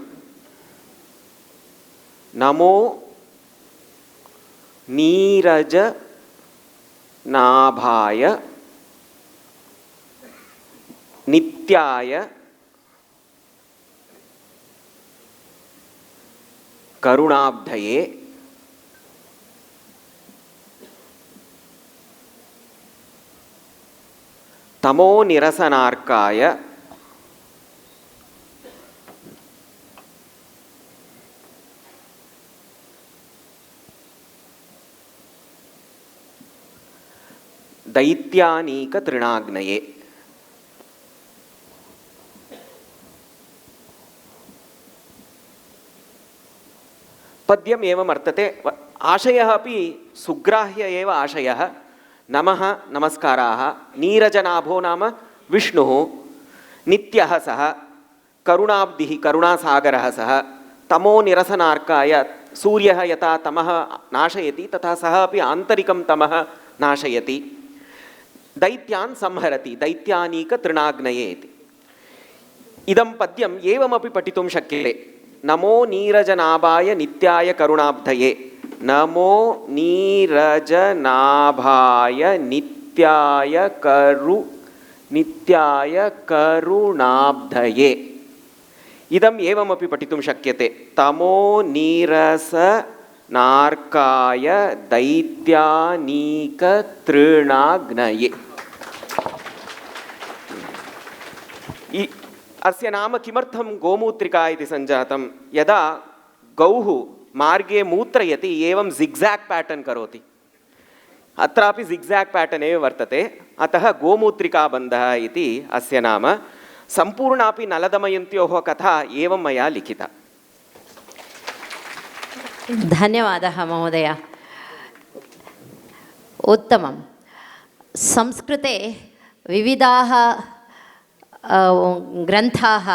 [SPEAKER 4] नमो नीरज नाभाय नित्याय करुणाब्धये तमो निरसनार्काय दैत्यानीक तृणाग्नये। पद्यम् एवं वर्तते। आशयः अपि सुग्राह्य एव आशयः। नमः नमस्काराः। नीरजनाभो नाम विष्णुः, नित्यः सः, करुणाब्धिः करुणासागरः सः, तमो निरसनार्काय सूर्यः यथा तमः नाशयति तथा सः अपि आन्तरिकं तमः नाशयति। दैत्यान् संहरति, दैत्यानीक तृणाग्नये इति। इदं पद्यम् एवमपि पठितुं शक्यते। नमो नीरजनाभाय नित्याय करुणाब्धये। नमो नीरजनाभाय नित्याय करुणाब्धये। इदम् एवमपि पठितुं शक्यते। तमो नीरसनार्काय दैत्यानीक तृणाग्नये। अस्य नाम किमर्थं गोमूत्रिका इति सञ्जातं? यदा गौः मार्गे मूत्रयति एवं जिग्ज़ैग् पैटर्न् करोति। अत्रापि जिग्ज़ैग् पैटर्न् एव वर्तते, अतः गोमूत्रिकाबन्धः इति अस्य नाम। सम्पूर्णापि नलदमयन्त्योः कथा एवं मया लिखिता।
[SPEAKER 2] धन्यवादः महोदय। उत्तमं। संस्कृते विविधाः ग्रन्थाः,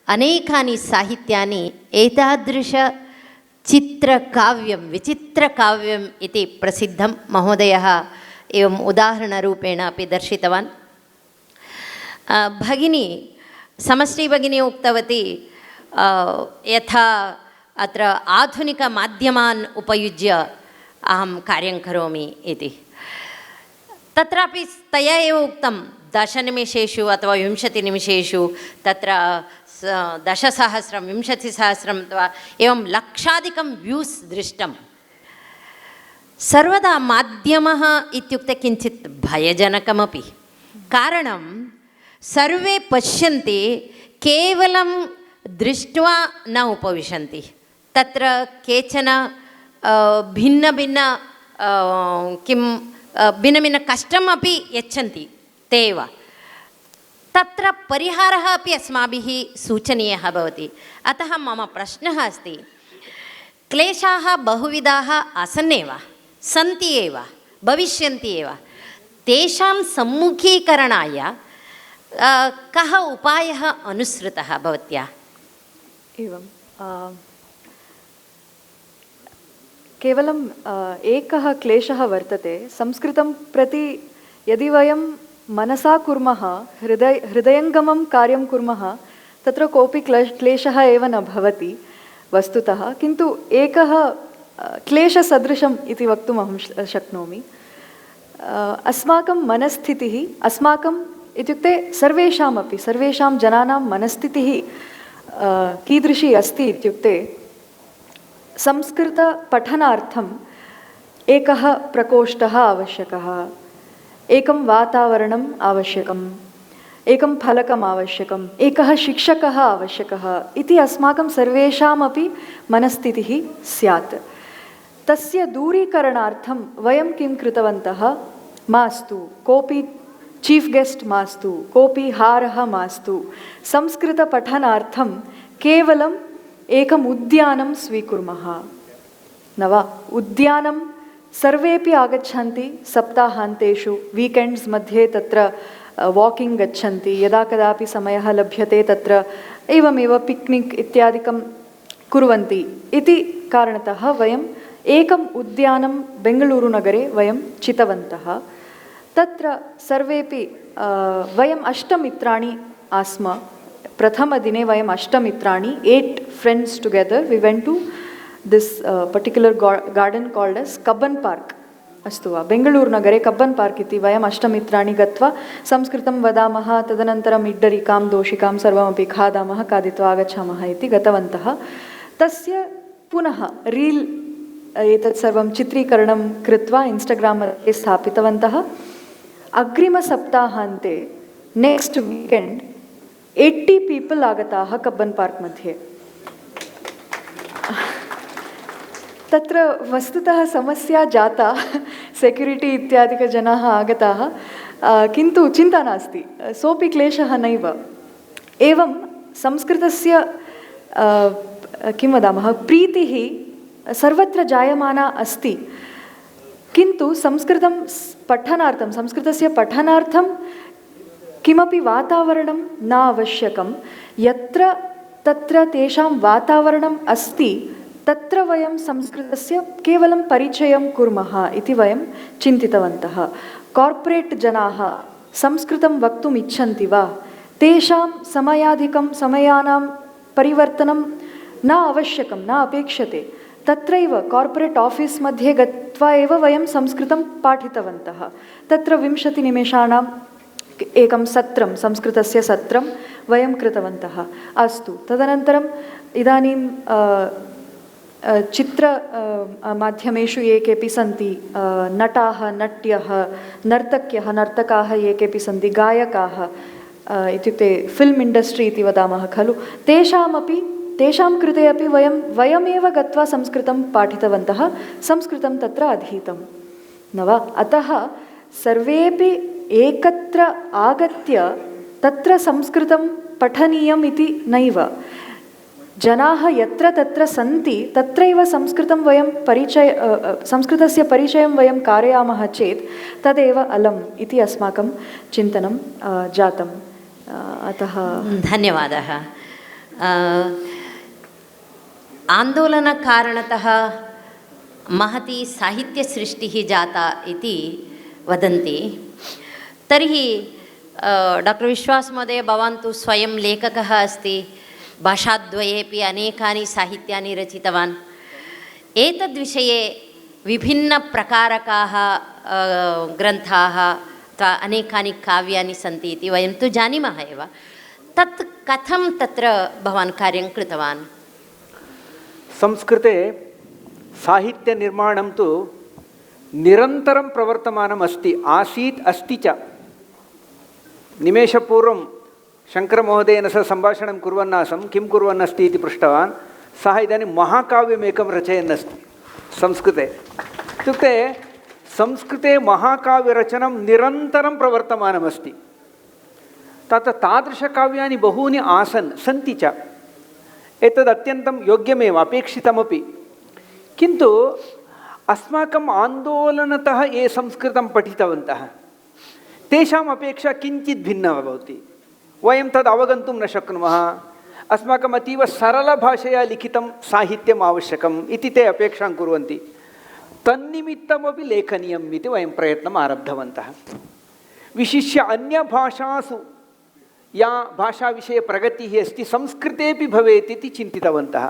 [SPEAKER 2] अनेकानि साहित्यानि एतादृशचित्रकाव्यं विचित्रकाव्यम् इति प्रसिद्धं महोदयः एवम् उदाहरणरूपेण अपि दर्शितवान्। भगिनी समष्टिभगिनी उक्तवती यथा अत्र आधुनिकमाध्यमान् उपयुज्य अहं कार्यं करोमि इति। तत्रापि तया एव उक्तं 10 निमेषेषु अथवा 20 निमेषेषु तत्र 10,000 20,000 अथवा एवं लक्षाधिकं व्यूस् दृष्टं। सर्वदा माध्यमः इत्युक्ते किञ्चित् भयजनकमपि। कारणं सर्वे पश्यन्ति, केवलं दृष्ट्वा न उपविशन्ति। तत्र केचन भिन्न कष्टमपि यच्छन्ति ते एव। तत्र परिहारः अपि अस्माभिः सूचनीयः भवति। अतः मम प्रश्नः अस्ति, क्लेशाः बहुविधाः आसन्नेव, सन्ति एव, भविष्यन्ति एव। तेषां सम्मुखीकरणाय कः उपायः अनुसृतः भवत्या?
[SPEAKER 5] एवं केवलं एकः क्लेशः वर्तते। संस्कृतं प्रति यदि वयं मनसा कुर्मः, हृदयङ्गमं कार्यं कुर्मः, तत्र कोऽपि क्लेशः एव न भवति वस्तुतः। किन्तु एकः क्लेशसदृशम् इति वक्तुम् अहं शक्नोमि। अस्माकं मनस्थितिः, अस्माकम् इत्युक्ते सर्वेषां जनानां मनस्थितिः कीदृशी अस्ति इत्युक्ते, संस्कृतपठनार्थम् एकः प्रकोष्ठः आवश्यकः, एकं वातावरणम् आवश्यकम्, एकं फलकम् आवश्यकम्, एकः शिक्षकः आवश्यकः इति अस्माकं सर्वेषामपि मनस्थितिः स्यात्। तस्य दूरीकरणार्थं वयं किं कृतवन्तः, मास्तु कोऽपि चीफ् गेस्ट् मास्तु, कोऽपि हारः मास्तु, संस्कृतपठनार्थं केवलम् एकम् उद्यानं स्वीकुर्मः न वा। उद्यानं सर्वेपि आगच्छन्ति, सप्ताहान्तेषु वीकेण्ड्स् मध्ये तत्र वाकिङ्ग् गच्छन्ति, यदा कदापि समयः लभ्यते तत्र एवमेव पिक्निक् इत्यादिकं कुर्वन्ति इति कारणतः वयम् एकम् उद्यानं बेङ्गळूरुनगरे वयं चितवन्तः। तत्र सर्वेपि वयम् 8 मित्राणि आस्म। प्रथमदिने वयम् 8 मित्राणि, 8 friends together, we went to this particular garden called as Cubbon park. अस्तु वा, बेङ्गळूरुनगरे कब्बन् पार्क् इति वयम् 8 मित्राणि गत्वा संस्कृतं वदामः, तदनन्तरम् इड्डलिकां दोशिकां सर्वमपि खादामः, खादित्वा आगच्छामः इति गतवन्तः। तस्य पुनः रील् एतत् सर्वं चित्रीकरणं कृत्वा इन्स्टाग्राम् मध्ये स्थापितवन्तः। अग्रिमसप्ताहान्ते नेक्स्ट् वीकेण्ड् 80 पीपल् आगताः कब्बन् पार्क् मध्ये। तत्र वस्तुतः समस्या जाता, सेक्युरिटी इत्यादिकजनाः आगताः, किन्तु चिन्ता नास्ति, सोऽपि क्लेशः नैव। एवं संस्कृतस्य किं वदामः, प्रीतिः सर्वत्र जायमाना अस्ति, किन्तु संस्कृतं पठनार्थं, संस्कृतस्य पठनार्थं किमपि वातावरणं न आवश्यकं। यत्र तत्र तेषां वातावरणम् अस्ति तत्र वयं संस्कृतस्य केवलं परिचयं कुर्मः इति वयं चिन्तितवन्तः। कार्पोरेट् जनाः संस्कृतं वक्तुम् इच्छन्ति वा, तेषां समयानां परिवर्तनं न आवश्यकं, न अपेक्षते। तत्रैव कार्पोरेट् आफीस् मध्ये गत्वा एव वयं संस्कृतं पाठितवन्तः। तत्र 20 निमेषाणाम् एकं सत्रं, संस्कृतस्य सत्रं वयं कृतवन्तः। अस्तु, तदनन्तरम् इदानीं चित्र माध्यमेषु ये केपि सन्ति, नटाः, नट्यः, नर्तक्यः, नर्तकाः ये केपि सन्ति, गायकाः इत्युक्ते फिल्म् इण्डस्ट्री इति वदामः खलु, तेषां कृते अपि वयमेव गत्वा संस्कृतं पाठितवन्तः, संस्कृतं तत्र अधीतं न वा। अतः सर्वेपि एकत्र आगत्य तत्र संस्कृतं पठनीयम् इति नैव, जनाः यत्र तत्र सन्ति तत्रैव संस्कृतं संस्कृतस्य परिचयं वयं कारयामः चेत् तदेव अलम् इति अस्माकं चिन्तनं जातम्। अतः
[SPEAKER 2] धन्यवादः। आन्दोलनकारणतः महती साहित्यसृष्टिः जाता इति वदन्ति। तर्हि डाक्टर् विश्वास् महोदय, भवान् तु स्वयं लेखकः अस्ति, भाषाद्वयेपि अनेकानि साहित्यानि रचितवान्। एतद्विषये विभिन्नप्रकारकाः ग्रन्थाः अथवा अनेकानि काव्यानि सन्ति इति वयं तु जानीमः एव। तत् कथं तत्र भवान् कार्यं कृतवान्?
[SPEAKER 3] संस्कृते साहित्यनिर्माणं तु निरन्तरं प्रवर्तमानम् अस्ति, आसीत्, अस्ति च। निमेषपूर्वं शङ्करमहोदयेन सह सम्भाषणं कुर्वन् आसं, किं कुर्वन् अस्ति इति पृष्टवान्। सः इदानीं महाकाव्यमेकं रचयन् अस्ति संस्कृते। इत्युक्ते संस्कृते महाकाव्यरचनं निरन्तरं प्रवर्तमानमस्ति। तादृशकाव्यानि बहूनि आसन्, सन्ति च। एतद् अत्यन्तं योग्यमेव, अपेक्षितमपि। किन्तु अस्माकम् आन्दोलनतः ये संस्कृतं पठितवन्तः तेषाम् अपेक्षा किञ्चित् भिन्ना भवति। वयं तद् अवगन्तुं न शक्नुमः। अस्माकम् अतीव सरलभाषया लिखितं साहित्यम् आवश्यकम् इति ते अपेक्षां कुर्वन्ति। तन्निमित्तमपि लेखनीयम् इति वयं प्रयत्नम् आरब्धवन्तः। विशिष्य अन्यभाषासु या भाषाविषये प्रगतिः अस्ति संस्कृतेपि भवेत् इति चिन्तितवन्तः।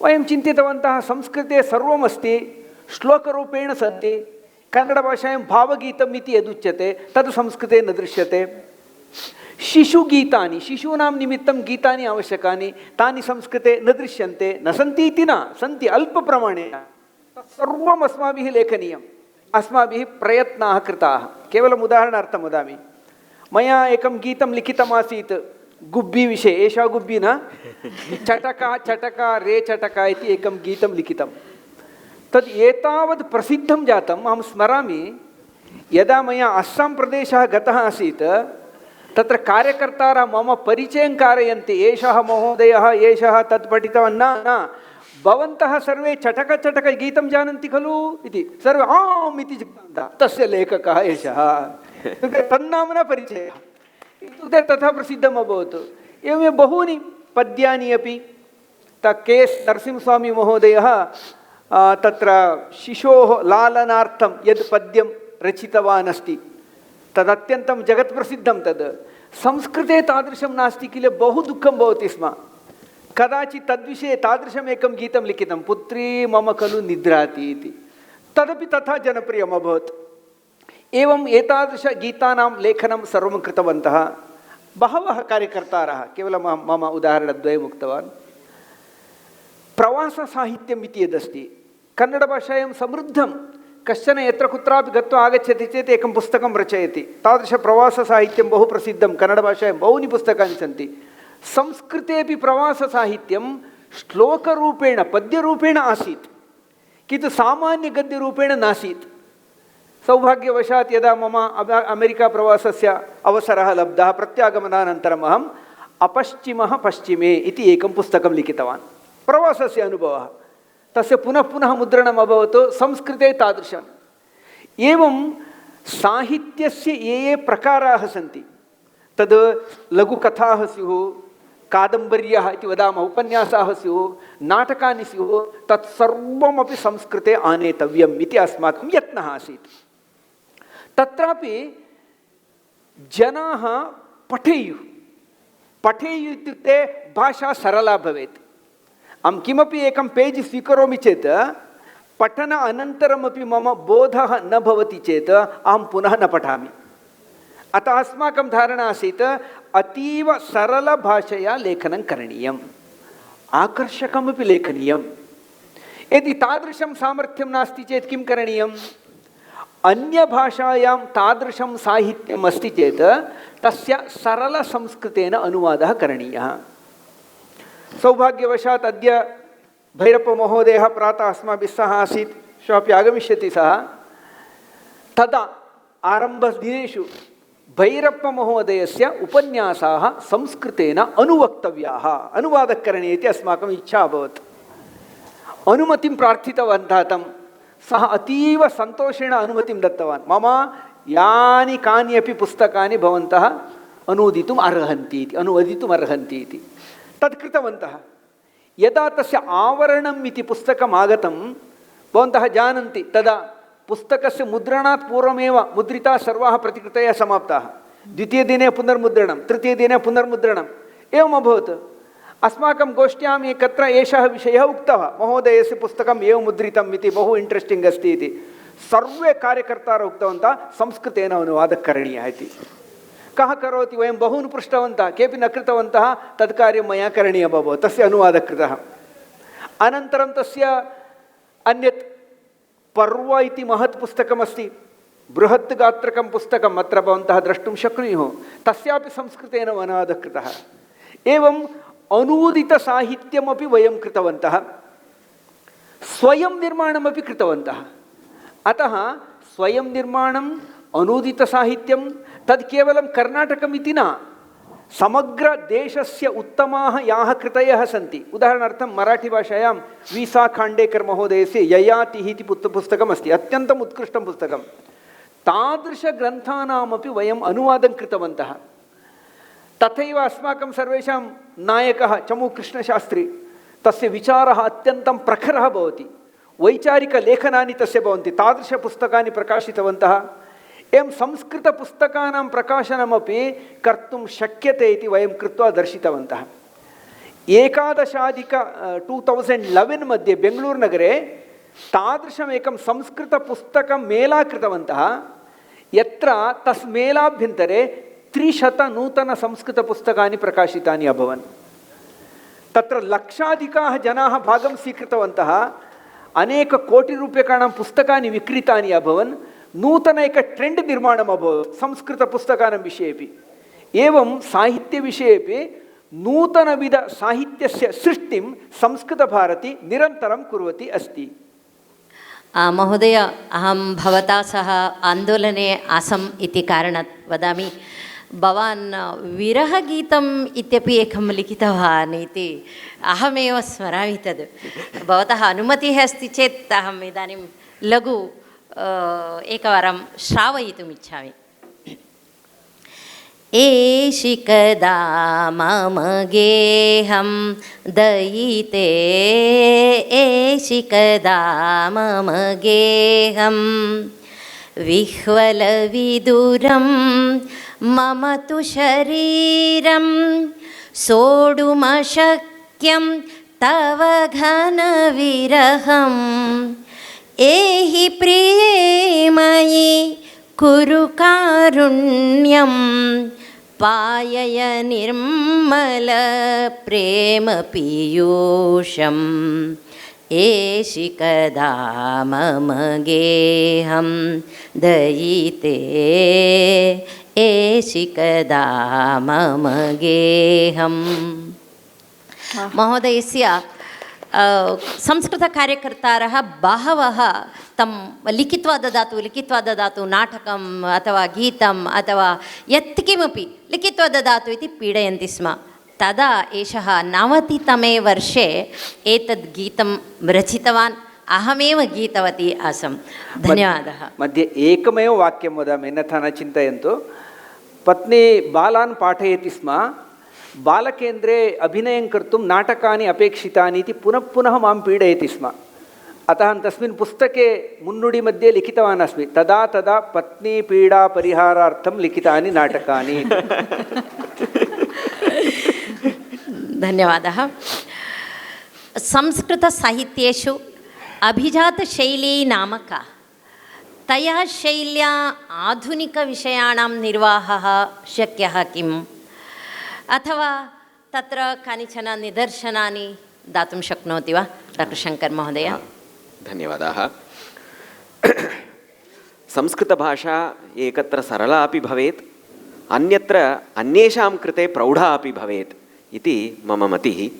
[SPEAKER 3] वयं चिन्तितवन्तः संस्कृते सर्वमस्ति, श्लोकरूपेण सन्ति। कन्नडभाषायां भावगीतम् इति यदुच्यते तद् संस्कृते न दृश्यते। शिशुगीतानि, शिशूनां निमित्तं गीतानि आवश्यकानि, तानि संस्कृते न दृश्यन्ते। न सन्ति इति न, सन्ति अल्पप्रमाणेन। सर्वम् अस्माभिः लेखनीयम्। अस्माभिः प्रयत्नाः कृताः। केवलम् उदाहरणार्थं वदामि। मया एकं गीतं लिखितमासीत् गुब्बी विषये। एषा गुब्बी न, चटका चटका रे चटका इति एकं गीतं लिखितं। तद् एतावत् प्रसिद्धं जातम्। अहं स्मरामि, यदा मया अस्सां प्रदेशः गतः आसीत्, तत्र कार्यकर्तारः मम परिचयं कारयन्ति, एषः महोदयः, एषः तत् पठितवान्। न, भवन्तः सर्वे चटक गीतं जानन्ति खलु इति सर्वे आम् इति जिज्ञासः। तस्य लेखकः एषः, तन्नाम्ना परिचयः, इत्युक्ते तथा प्रसिद्धम् अभवत्। एवमेव बहूनि पद्यानि अपि के.एस्. नरसिंहस्वामी महोदयः तत्र शिशोः लालनार्थं यद् पद्यं रचितवान् अस्ति तदत्यन्तं जगत्प्रसिद्धं। तद् संस्कृते तादृशं नास्ति किल, बहु दुःखं भवति स्म। कदाचित् तद्विषये तादृशमेकं गीतं लिखितं, पुत्री मम खलु निद्राति इति, तदपि तथा जनप्रियम् अभवत्। एवम् एतादृशगीतानां लेखनं सर्वं कृतवन्तः बहवः कार्यकर्तारः। केवलं मम उदाहरणद्वयम् उक्तवान्। प्रवाससाहित्यम् इति यदस्ति, कन्नडभाषायां समृद्धं। कश्चन यत्र कुत्रापि गत्वा आगच्छति चेत् एकं पुस्तकं रचयति। तादृशप्रवाससाहित्यं बहु प्रसिद्धं। कन्नडभाषायां बहूनि पुस्तकानि सन्ति। संस्कृतेपि प्रवाससाहित्यं श्लोकरूपेण पद्यरूपेण आसीत्, किन्तु सामान्यगद्यरूपेण नासीत्। सौभाग्यवशात् यदा मम अमेरिका प्रवासस्य अवसरः लब्धः, प्रत्यागमनानन्तरम् अहम् अपश्चिमः पश्चिमे इति एकं पुस्तकं लिखितवान्। प्रवासस्य अनुभवः, तस्य पुनः पुनः मुद्रणम् अभवत् संस्कृते तादृशम्। एवं साहित्यस्य ये प्रकाराः सन्ति, तद् लघुकथाः स्युः, कादम्बर्यः इति वदामः, उपन्यासाः स्युः, नाटकानि स्युः, तत्सर्वमपि संस्कृते आनेतव्यम् इति अस्माकं यत्नः आसीत्। तत्रापि जनाः पठेयुः इत्युक्ते भाषा सरला भवेत्। अहं किमपि एकं पेज् स्वीकरोमि चेत् पठन अनन्तरमपि मम बोधः न भवति चेत् अहं पुनः न पठामि। अतः अस्माकं धारणा आसीत् अतीव सरलभाषया लेखनं करणीयम्, आकर्षकमपि लेखनीयम्। यदि तादृशं सामर्थ्यं नास्ति चेत् किं करणीयम्? अन्यभाषायां तादृशं साहित्यम् अस्ति चेत् तस्य सरलसंस्कृतेन अनुवादः करणीयः। सौभाग्यवशात् अद्य भैरप्पमहोदयः प्रातः अस्माभिः सह आसीत्, श्वः आगमिष्यति सः। तदा आरम्भदिनेषु भैरप्पमहोदयस्य उपन्यासाः संस्कृतेन अनुवक्तव्याः, अनुवादः करणीयः इति अस्माकम् इच्छा अभवत्। अनुमतिं प्रार्थितवन्तः तं। सः अतीव सन्तोषेण अनुमतिं दत्तवान्। मम यानि कानि अपि पुस्तकानि भवन्तः अनुवदितुम् अर्हन्ति इति तत् कृतवन्तः। यदा तस्य आवरणम् इति पुस्तकम् आगतं, भवन्तः जानन्ति, तदा पुस्तकस्य मुद्रणात् पूर्वमेव मुद्रिता सर्वाः प्रतिकृतयः समाप्ताः। द्वितीयदिने पुनर्मुद्रणं, तृतीयदिने पुनर्मुद्रणम्, एवम् अभवत्। अस्माकं गोष्ठ्याम् एकत्र एषः विषयः उक्तः, महोदयस्य पुस्तकम् एवं मुद्रितम् इति, बहु इण्ट्रेस्टिङ्ग् अस्ति इति। सर्वे कार्यकर्तारः उक्तवन्तः संस्कृतेन अनुवादः करणीयः इति। कः करोति? वयं बहून् पृष्टवन्तः, केऽपि न कृतवन्तः। तत् कार्यं मया करणीयम् अभवत्, तस्य अनुवादः कृतः। अनन्तरं तस्य अन्यत् पर्व इति महत् पुस्तकमस्ति, बृहत् गात्रकं पुस्तकम्, अत्र भवन्तः द्रष्टुं शक्नुयुः। तस्यापि संस्कृतेन अनुवादः कृतः। एवम् अनूदितसाहित्यमपि वयं कृतवन्तः, स्वयं निर्माणमपि कृतवन्तः। अतः स्वयं निर्माणम्, अनूदितसाहित्यं, तद् केवलं कर्णाटकम् इति न, समग्रदेशस्य उत्तमाः याः कृतयः सन्ति। उदाहरणार्थं मराठीभाषायां वी सा खाण्डेकर् महोदयस्य ययातिः इति पुस्तकम् अस्ति, अत्यन्तम् उत्कृष्टं पुस्तकं। तादृशग्रन्थानामपि वयम् अनुवादं कृतवन्तः। तथैव अस्माकं सर्वेषां नायकः चमू कृष्णशास्त्री, तस्य विचारः अत्यन्तं प्रखरः भवति, वैचारिकलेखनानि तस्य भवन्ति, तादृशपुस्तकानि प्रकाशितवन्तः। एवं संस्कृतपुस्तकानां प्रकाशनमपि कर्तुं शक्यते इति वयं कृत्वा दर्शितवन्तः। 2011 मध्ये बेङ्गळूरुनगरे तादृशमेकं संस्कृतपुस्तकं मेला कृतवन्तः, यत्र तस् मेलाभ्यन्तरे 300 नूतनसंस्कृतपुस्तकानि प्रकाशितानि अभवन्। तत्र लक्षाधिकाः जनाः भागं स्वीकृतवन्तः, अनेककोटिरूप्यकाणां पुस्तकानि विक्रीतानि अभवन्। नूतन एक ट्रेंड निर्माणम् अभवत् संस्कृतपुस्तकानां विषयेपि। एवं साहित्यविषयेपि नूतनविधसाहित्यस्य सृष्टिं संस्कृतभारती निरन्तरं कुर्वती अस्ति।
[SPEAKER 2] महोदय, अहं भवता सह आन्दोलने आसम् इति कारणात् वदामि, भवान् विरहगीतम् इत्यपि एकं लिखितवान् इति अहमेव स्मरामि तद्। भवतः अनुमतिः अस्ति चेत् अहम् इदानीं लघु एकवारं श्रावयितुम् इच्छामि। एषि कदा मम गेहं दयिते, एषि कदा मम गेहं विह्वलविदुरं मम तु शरीरं सोढुमशक्यं तव घनविरहम्। एहि प्रिये मयि कुरु कारुण्यं, पायय निर्मल प्रेम पीयूषम्। एषि कदा मम गेहं दयिते, एषि कदा मम गेहम्। महोदयस्य संस्कृतकार्यकर्तारः बहवः तं लिखित्वा ददातु नाटकम् अथवा गीतम् अथवा यत्किमपि लिखित्वा ददातु इति पीडयन्ति स्म। तदा एषः 90तमे वर्षे एतद् गीतं रचितवान्। अहमेव गीतवती आसम्। धन्यवादः।
[SPEAKER 3] मध्ये एकमेव वाक्यं वदामि, अन्यथा न चिन्तयन्तु। पत्नी बालान् पाठयति स्म। बालकेन्द्रे अभिनयं कर्तुं नाटकानि अपेक्षितानि इति पुनः पुनः मां पीडयति स्म। अतः अहं तस्मिन् पुस्तके मुन्नुडि मध्ये लिखितवान् अस्मि, तदा तदा पत्नी पीडा परिहारार्थं लिखितानि नाटकानि।
[SPEAKER 2] धन्यवादः। संस्कृतसाहित्येषु अभिजातशैली नाम का? तया शैल्या आधुनिकविषयाणां निर्वाहः शक्यः किम्? अथवा तत्र कानिचन निदर्शनानि दातुं शक्नोति वा डॉक्टर शङ्कर महोदय?
[SPEAKER 4] धन्यवादाः। संस्कृतभाषा एकत्र सरला अपि भवेत्, अन्यत्र अन्येषां कृते प्रौढा अपि भवेत् इति मम मतिः।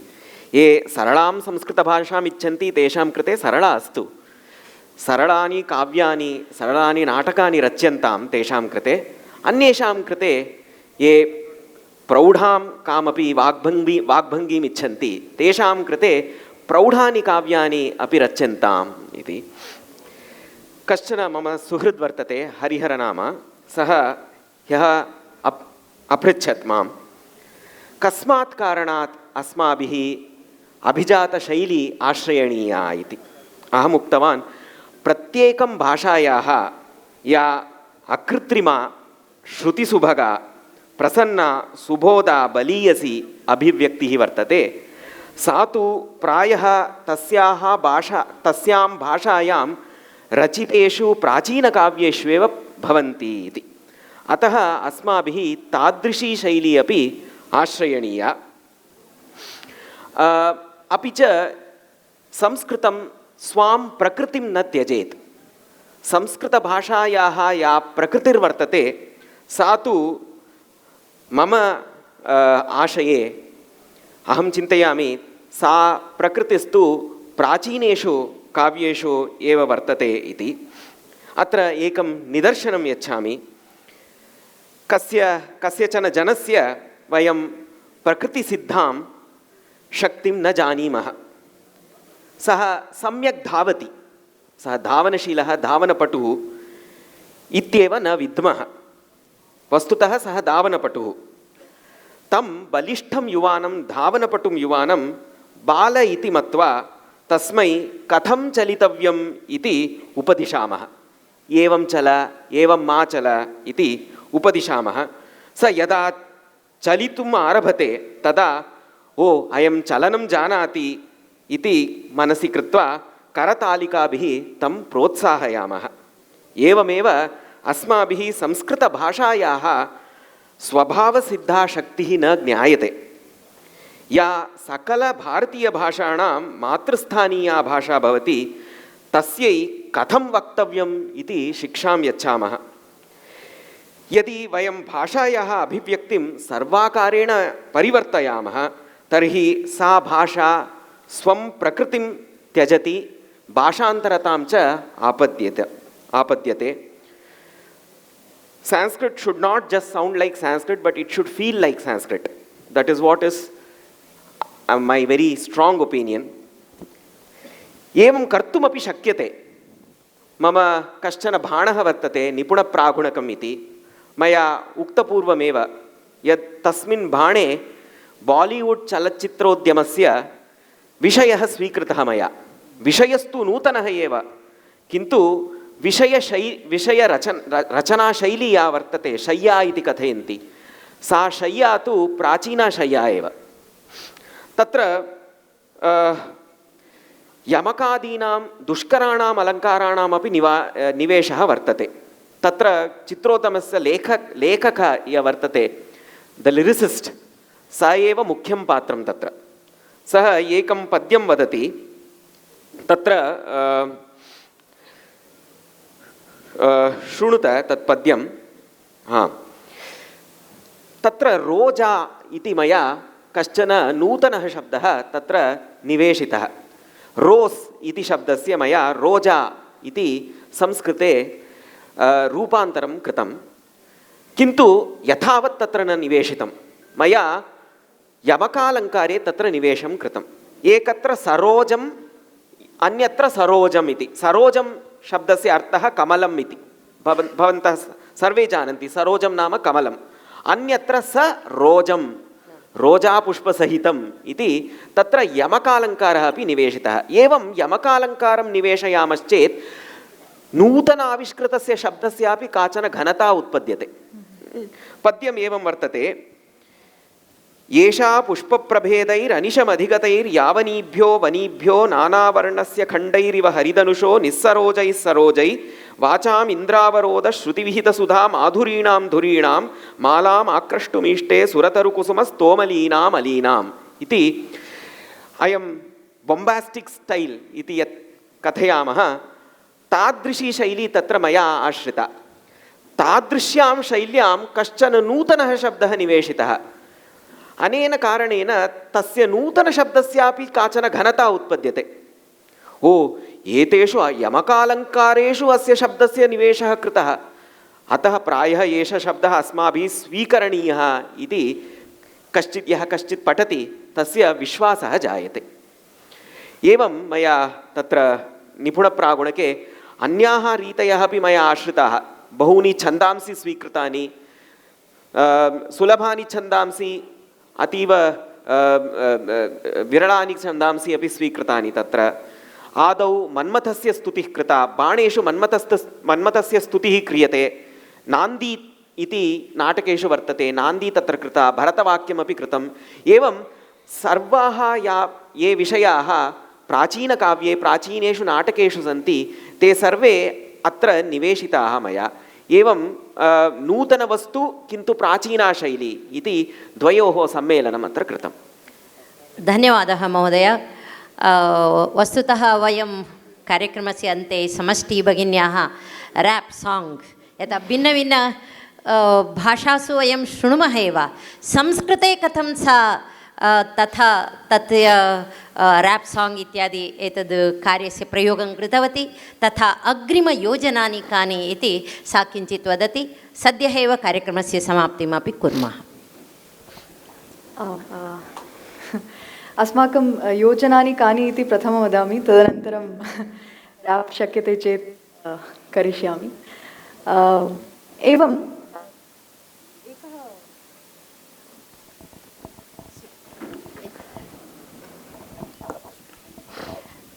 [SPEAKER 4] ये सरलां संस्कृतभाषाम् इच्छन्ति तेषां कृते सरला अस्तु, सरलानि काव्यानि सरलानि नाटकानि रच्यन्तां तेषां कृते, अन्येषां कृते ये प्रौढां कामपि वाग्भङ्गीम् इच्छन्ति तेषां कृते प्रौढानि काव्यानि अपि रच्यन्ताम् इति। कश्चन मम सुहृद् वर्तते, हरिहर नाम। सः ह्यः अपृच्छत् मां, कस्मात् कारणात् अस्माभिः अभिजातशैली आश्रयणीया इति। अहम् उक्तवान्, प्रत्येकं भाषायाः या अकृत्रिमा, श्रुतिसुभगा, प्रसन्ना, सुबोधा, बलीयसी अभिव्यक्तिः वर्तते, सा तु प्रायः तस्यां भाषायां रचितेषु प्राचीनकाव्येष्वेव भवन्ति इति। अतः अस्माभिः तादृशी शैली अपि आश्रयणीया। अपि च संस्कृतं स्वां प्रकृतिं न त्यजेत्। संस्कृतभाषायाः या प्रकृतिर्वर्तते सा तु मम आशये अहं चिन्तयामि सा प्रकृतिस्तु प्राचीनेषु काव्येषु एव वर्तते इति। अत्र एकं निदर्शनं यच्छामि। कस्यचन जनस्य वयं प्रकृतिसिद्धां शक्तिं न जानीमः। सः सम्यक् धावति, सः धावनशीलः धावनपटुः इत्येव न विद्मः। वस्तुतः सः धावनपटुः। तं बलिष्ठं युवानं धावनपटुं युवानं बाल इति मत्वा तस्मै कथं चलितव्यम् इति उपदिशामः। एवं चल, एवं मा चल इति उपदिशामः। स यदा चलितुम् आरभते तदा ओ अयं चलनं जानाति इति मनसि कृत्वा करतालिकाभिः तं प्रोत्साहयामः। एवमेव अस्माभिः संस्कृतभाषायाः स्वभावसिद्धा शक्तिः न ज्ञायते। या सकलभारतीयभाषाणां मातृस्थानीया भाषा भवति तस्यै कथं वक्तव्यम् इति शिक्षां यच्छामः। यदि वयं भाषायाः अभिव्यक्तिं सर्वाकारेण परिवर्तयामः तर्हि सा भाषा स्वं प्रकृतिं त्यजति, भाषान्तरतां च आपद्यते. Sanskrit should not just sound like Sanskrit, but it should feel like Sanskrit. That is what is my very strong opinion. एवं कर्तुमपि शक्यते. मम कश्चन बाणः वर्तते निपुणप्रागुणकम् इति. मया उक्तपूर्वमेव यत् तस्मिन् बाणे बालिवुड् चलच्चित्रोद्यमस्य विषयः स्वीकृतः मया. विषयस्तु नूतनः एव, किन्तु रचनाशैली या वर्तते, शय्या इति कथयन्ति, सा शय्या तु प्राचीना शय्या एव. तत्र यमकादीनां दुष्कराणाम् अलङ्काराणामपि निवेशः वर्तते. तत्र चित्रोत्तमस्य लेखकः यः वर्तते, द लिरिसिस्ट्, स एव मुख्यं पात्रं तत्र. सः एकं पद्यं वदति. तत्र शृणुत तत् पद्यं. तत्र रोजा इति मया कश्चन नूतनः शब्दः तत्र निवेशितः. रोस् इति शब्दस्य मया रोजा इति संस्कृते रूपान्तरं कृतं, किन्तु यथावत् तत्र न निवेशितं. मया यमकालङ्कारे तत्र निवेशं कृतम्. एकत्र सरोजम्, अन्यत्र सरोजम् इति. सरोजं शब्दस्य अर्थः कमलम् इति भवन्तः सर्वे जानन्ति. सरोजं नाम कमलम्. अन्यत्र स रोजं, रोजापुष्पसहितम् इति तत्र यमकालङ्कारः अपि निवेशितः. एवं यमकालङ्कारं निवेशयामश्चेत् नूतन आविष्कृतस्य शब्दस्यापि काचन घनता उत्पद्यते. पद्यम् एवं वर्तते. येषा पुष्पप्रभेदैरनिशमधिगतैर्यावनीभ्यो वनीभ्यो नानावर्णस्य खण्डैरिव हरिधनुषो निस्सरोजैः सरोजै वाचाम् इन्द्रावरोध श्रुतिविहितसुधा माधुरीणां धुरीणां मालाम् आक्रष्टुमीष्टे सुरतरुकुसुमस्तोमलीनाम् अलीनाम् इति. अयं बोम्बास्टिक् स्टैल् इति यत् कथयामः, तादृशी शैली तत्र मया आश्रिता. तादृश्यां शैल्यां कश्चन नूतनः शब्दः निवेशितः. अनेन कारणेन तस्य नूतनशब्दस्यापि काचन घनता उत्पद्यते. ओ, एतेषु यमकालङ्कारेषु अस्य शब्दस्य निवेशः कृतः, अतः प्रायः एषः शब्दः अस्माभिः स्वीकरणीयः इति कश्चित् यः कश्चित् पठति तस्य विश्वासः जायते. एवं मया तत्र निपुणप्रागुणके अन्याः रीतयः अपि मया आश्रिताः. बहूनि छन्दांसि स्वीकृतानि, सुलभानि छन्दांसि, अतीव विरलानि छन्दांसि अपि स्वीकृतानि. तत्र आदौ मन्मथस्य स्तुतिः कृता. बाणेषु मन्मथस्य स्तुतिः क्रियते. नान्दी इति नाटकेषु वर्तते, नान्दी तत्र कृता, भरतवाक्यमपि कृतम्. एवं सर्वाः ये विषयाः प्राचीनकाव्ये प्राचीनेषु नाटकेषु सन्ति, ते सर्वे अत्र निवेशिताः मया. एवं नूतनवस्तु किन्तु प्राचीना शैली इति द्वयोः सम्मेलनम् अत्र कृतम्.
[SPEAKER 2] धन्यवादः महोदय. वस्तुतः वयं कार्यक्रमस्य अन्ते समष्टिभगिन्याः राप् साङ्ग् यथा भिन्नभिन्न भाषासु वयं शृणुमः एव. संस्कृते कथं सा तथा तत् राप् साङ्ग् इत्यादि एतद् कार्यस्य प्रयोगं कृतवती, तथा अग्रिमयोजनानि कानि इति सा किञ्चित् वदति. सद्यः एव कार्यक्रमस्य समाप्तिमपि कुर्मः.
[SPEAKER 5] अस्माकं योजनानि कानि इति प्रथमं वदामि, तदनन्तरं राप् शक्यते चेत् करिष्यामि. एवं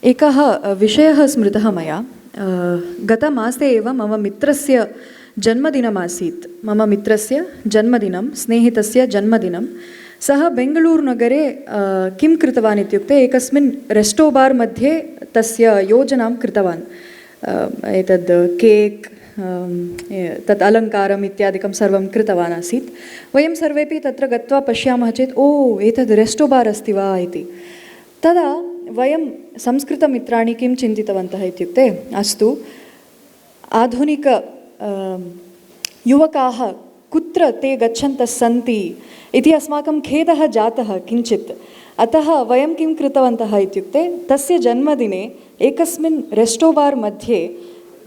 [SPEAKER 5] एकः विषयः स्मृतः मया. गतमासे एव मम मित्रस्य जन्मदिनमासीत्. मम मित्रस्य जन्मदिनं, स्नेहितस्य जन्मदिनं. सः बेङ्गळूरुनगरे किं कृतवान् इत्युक्ते एकस्मिन् रेस्टोबार् मध्ये तस्य योजनां कृतवान्. एतद् केक्, तत् अलङ्कारम् इत्यादिकं सर्वं कृतवान् आसीत्. वयं सर्वेपि तत्र गत्वा पश्यामः चेत् ओ एतद् रेस्टोबार् अस्ति वा इति. तदा वयं संस्कृतमित्राणि किं चिन्तितवन्तः इत्युक्ते, अस्तु आधुनिक युवकाः कुत्र ते गच्छन्तः सन्ति इति अस्माकं खेदः जातः किञ्चित्. अतः वयं किं कृतवन्तः इत्युक्ते तस्य जन्मदिने एकस्मिन् रेस्टोबार् मध्ये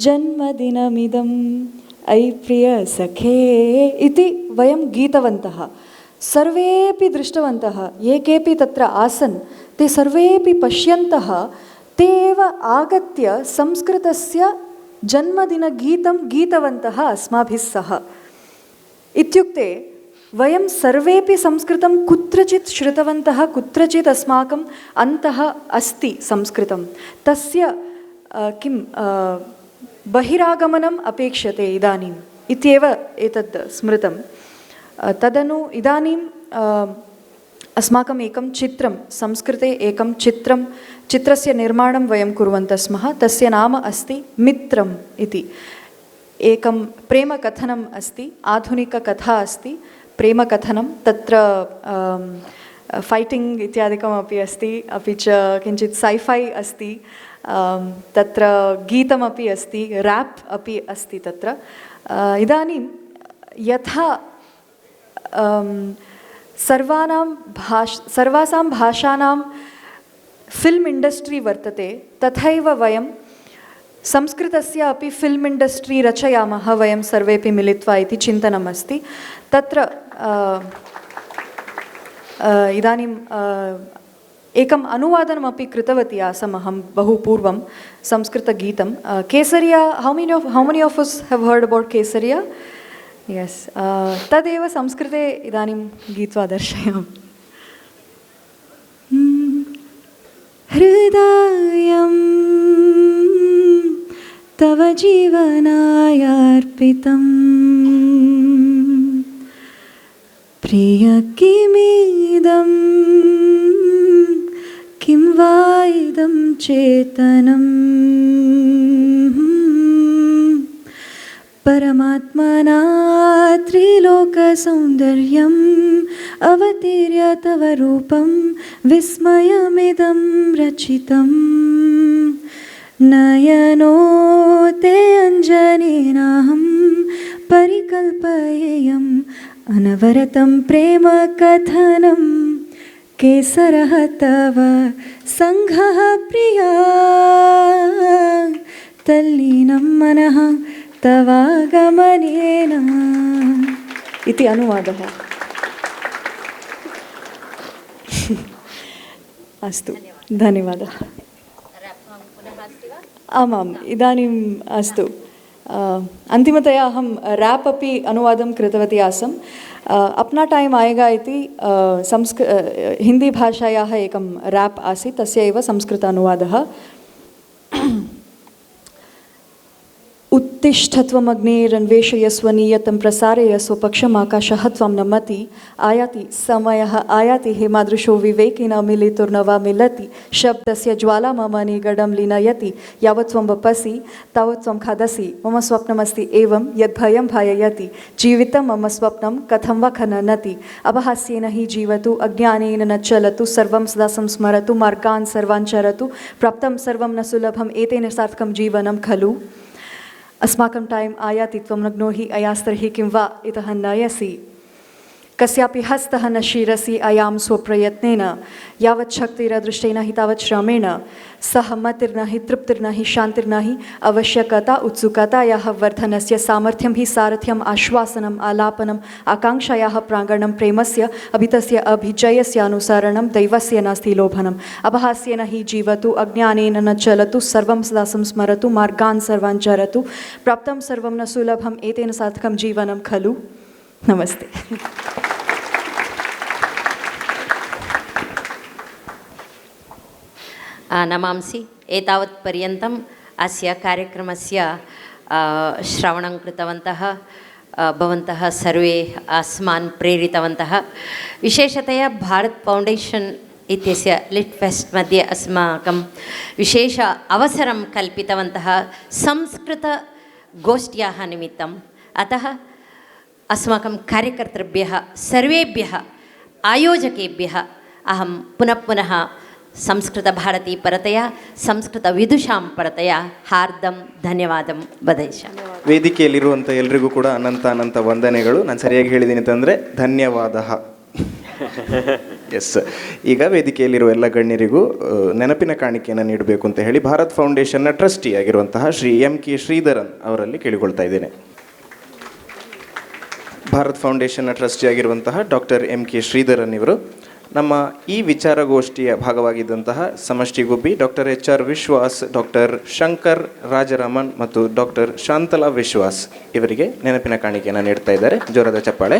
[SPEAKER 5] जन्मदिनमिदम् ऐ प्रियसखे इति वयं गीतवन्तः। सर्वेपि दृष्टवन्तः, ये केपि तत्र आसन् ते सर्वेपि पश्यन्तः, ते एव आगत्य संस्कृतस्य जन्मदिनगीतं गीतवन्तः अस्माभिः सह। इत्युक्ते वयं सर्वेपि संस्कृतं कुत्रचित् श्रुतवन्तः, कुत्रचित् अस्माकम् अन्तः अस्ति संस्कृतं, तस्य किं बहिरागमनम् अपेक्षते इदानीम् इत्येव एतद् स्मृतं। तदनु इदानीं अस्माकम् एकं चित्रं, संस्कृते एकं चित्रस्य निर्माणं वयं कुर्वन्तः स्मः। तस्य नाम अस्ति मित्रम् इति। एकं प्रेमकथनम् अस्ति, आधुनिककथा अस्ति, प्रेमकथनं। तत्र फैटिङ्ग् इत्यादिकमपि अस्ति, अपि च किञ्चित् सैफै अस्ति, तत्र गीतमपि अस्ति, राप् अपि अस्ति तत्र। इदानीं यथा सर्वासां भाषाणां फिल्म् इण्डस्ट्री वर्तते, तथैव वयं संस्कृतस्य अपि फिल्म् इण्डस्ट्री रचयामः वयं सर्वेपि मिलित्वा इति चिन्तनम् अस्ति। तत्र इदानीम् एकम् अनुवादनमपि कृतवती आसम् अहं बहु पूर्वं संस्कृतगीतं केसरिया। हौ मेनी ऑफ अस् हैव हर्ड अबाउट केसरिया? यस्, तदेव संस्कृते इदानीं गीत्वा दर्शयामि। हृदयं तव जीवनायार्पितम् प्रिय किमिदं किं वा इदं चेतनम् परमात्मना त्रिलोकसौन्दर्यम् अवतीर्य तव रूपं विस्मयमिदं रचितं नयनोते अञ्जनेनाहं परिकल्पयेयम् अनवरतं प्रेमकथनं केसरः तव सङ्घः प्रिया तल्लीनं मनः तवागमनेन इति अनुवादः। अस्तु, धन्यवादः। आमाम्, इदानीम् अस्तु। अन्तिमतया अहं रैप् अपि अनुवादं कृतवती आसम्। अपना टाइम आएगा इति हिन्दीभाषायाः एकं रैप् आसीत्, तस्य एव संस्कृत अनुवादः। उत्तिष्ठत्वमग्नेरन्वेषयस्व नियतं प्रसारयस्व पक्षमाकाशः त्वं नमति आयाति समयः आयाति हेमादृशो विवेकिन मिलितुर्नवा मिलति शब्दस्य ज्वाला मम निगडं लीनयति यावत् त्वं वपसि तावत् त्वं खादसि मम स्वप्नमस्ति एवं यद्भयं भाययति जीवितं मम स्वप्नं कथं वा खननति अपहास्येन हि जीवतु अज्ञानेन न चलतु सर्वं सदा संस्मरतु मार्गान् सर्वान् चरतु प्राप्तं सर्वं न सुलभम् एतेन सार्थकं जीवनं खलु अस्माकं टाइम आयाति त्वं नग्नो हि अयास्तर्हि किं वा इतः नयसि कस्यापि हस्तः न शिरसि अयां स्वप्रयत्नेन यावत् शक्तिरदृष्टेन हि तावत् श्रमेण सहमतिर्न हि तृप्तिर्न हि शान्तिर्न हि आवश्यकता उत्सुकतायाः वर्धनस्य सामर्थ्यं हि सारथ्यम् आश्वासनम् आलापनम् आकाङ्क्षायाः प्राङ्गणं प्रेमस्य अभितस्य अभिजयस्य अनुसरणं दैवस्य नास्ति लोभनम् अपहास्येन हि जीवतु अज्ञानेन न चलतु सर्वं सदा संस्मरतु मार्गान् सर्वान् चरतु प्राप्तं सर्वं न सुलभम् एतेन सार्थकं जीवनं खलु। नमस्ते।
[SPEAKER 2] नमांसि। एतावत् पर्यन्तम् अस्य कार्यक्रमस्य श्रवणं कृतवन्तः भवन्तः सर्वे अस्मान् प्रेरितवन्तः। विशेषतया भारत् फौण्डेशन् इत्यस्य लिट् फेस्ट् मध्ये अस्माकं विशेष अवसरं कल्पितवन्तः संस्कृतगोष्ठ्याः निमित्तम्। अतः अस्माकं कार्यकर्तृभ्यः सर्वेभ्यः आयोजकेभ्यः अहं पुनः संस्कृतभारतीपरतया संस्कृतविदुषां परतया हार्दं ಧನ್ಯವಾದಂ ವದಿಷ್ಯಾಮಿ।
[SPEAKER 6] ವೇದಿಕೆಯಲ್ಲಿರುವಂಥ ಎಲ್ಲರಿಗೂ ಕೂಡ ಅನಂತ ವಂದನೆಗಳು. ನಾನು ಸರಿಯಾಗಿ ಹೇಳಿದ್ದೀನಿ ಅಂತಂದರೆ ಧನ್ಯವಾದ. ಎಸ್, ಈಗ ವೇದಿಕೆಯಲ್ಲಿರುವ ಎಲ್ಲ ಗಣ್ಯರಿಗೂ ನೆನಪಿನ ಕಾಣಿಕೆಯನ್ನು ನೀಡಬೇಕು ಅಂತ ಹೇಳಿ ಭಾರತ್ ಫೌಂಡೇಶನ್ನ ಟ್ರಸ್ಟಿ ಆಗಿರುವಂತಹ ಶ್ರೀ ಎಂ.ಕೆ. ಶ್ರೀಧರನ್ ಅವರಲ್ಲಿ ಕೇಳಿಕೊಳ್ತಾ ಇದ್ದೇನೆ. ಭಾರತ್ ಫೌಂಡೇಶನ್ನ ಟ್ರಸ್ಟಿ ಆಗಿರುವಂತಹ ಡಾಕ್ಟರ್ ಎಂ.ಕೆ. ಶ್ರೀಧರನ್ ಇವರು ನಮ್ಮ ಈ ವಿಚಾರಗೋಷ್ಠಿಯ ಭಾಗವಾಗಿದ್ದಂತಹ ಸಮಷ್ಟಿ ಗುಬ್ಬಿ ಡಾಕ್ಟರ್ ಎಚ್.ಆರ್. ವಿಶ್ವಾಸ್, ಡಾಕ್ಟರ್ ಶಂಕರ್ ರಾಜರಾಮನ್ ಮತ್ತು ಡಾಕ್ಟರ್ ಶಾಂತಲಾ ವಿಶ್ವಾಸ್ ಇವರಿಗೆ ನೆನಪಿನ ಕಾಣಿಕೆಯನ್ನು ನೀಡ್ತಾ ಇದ್ದಾರೆ. ಜೋರಾದ ಚಪ್ಪಾಳೆ.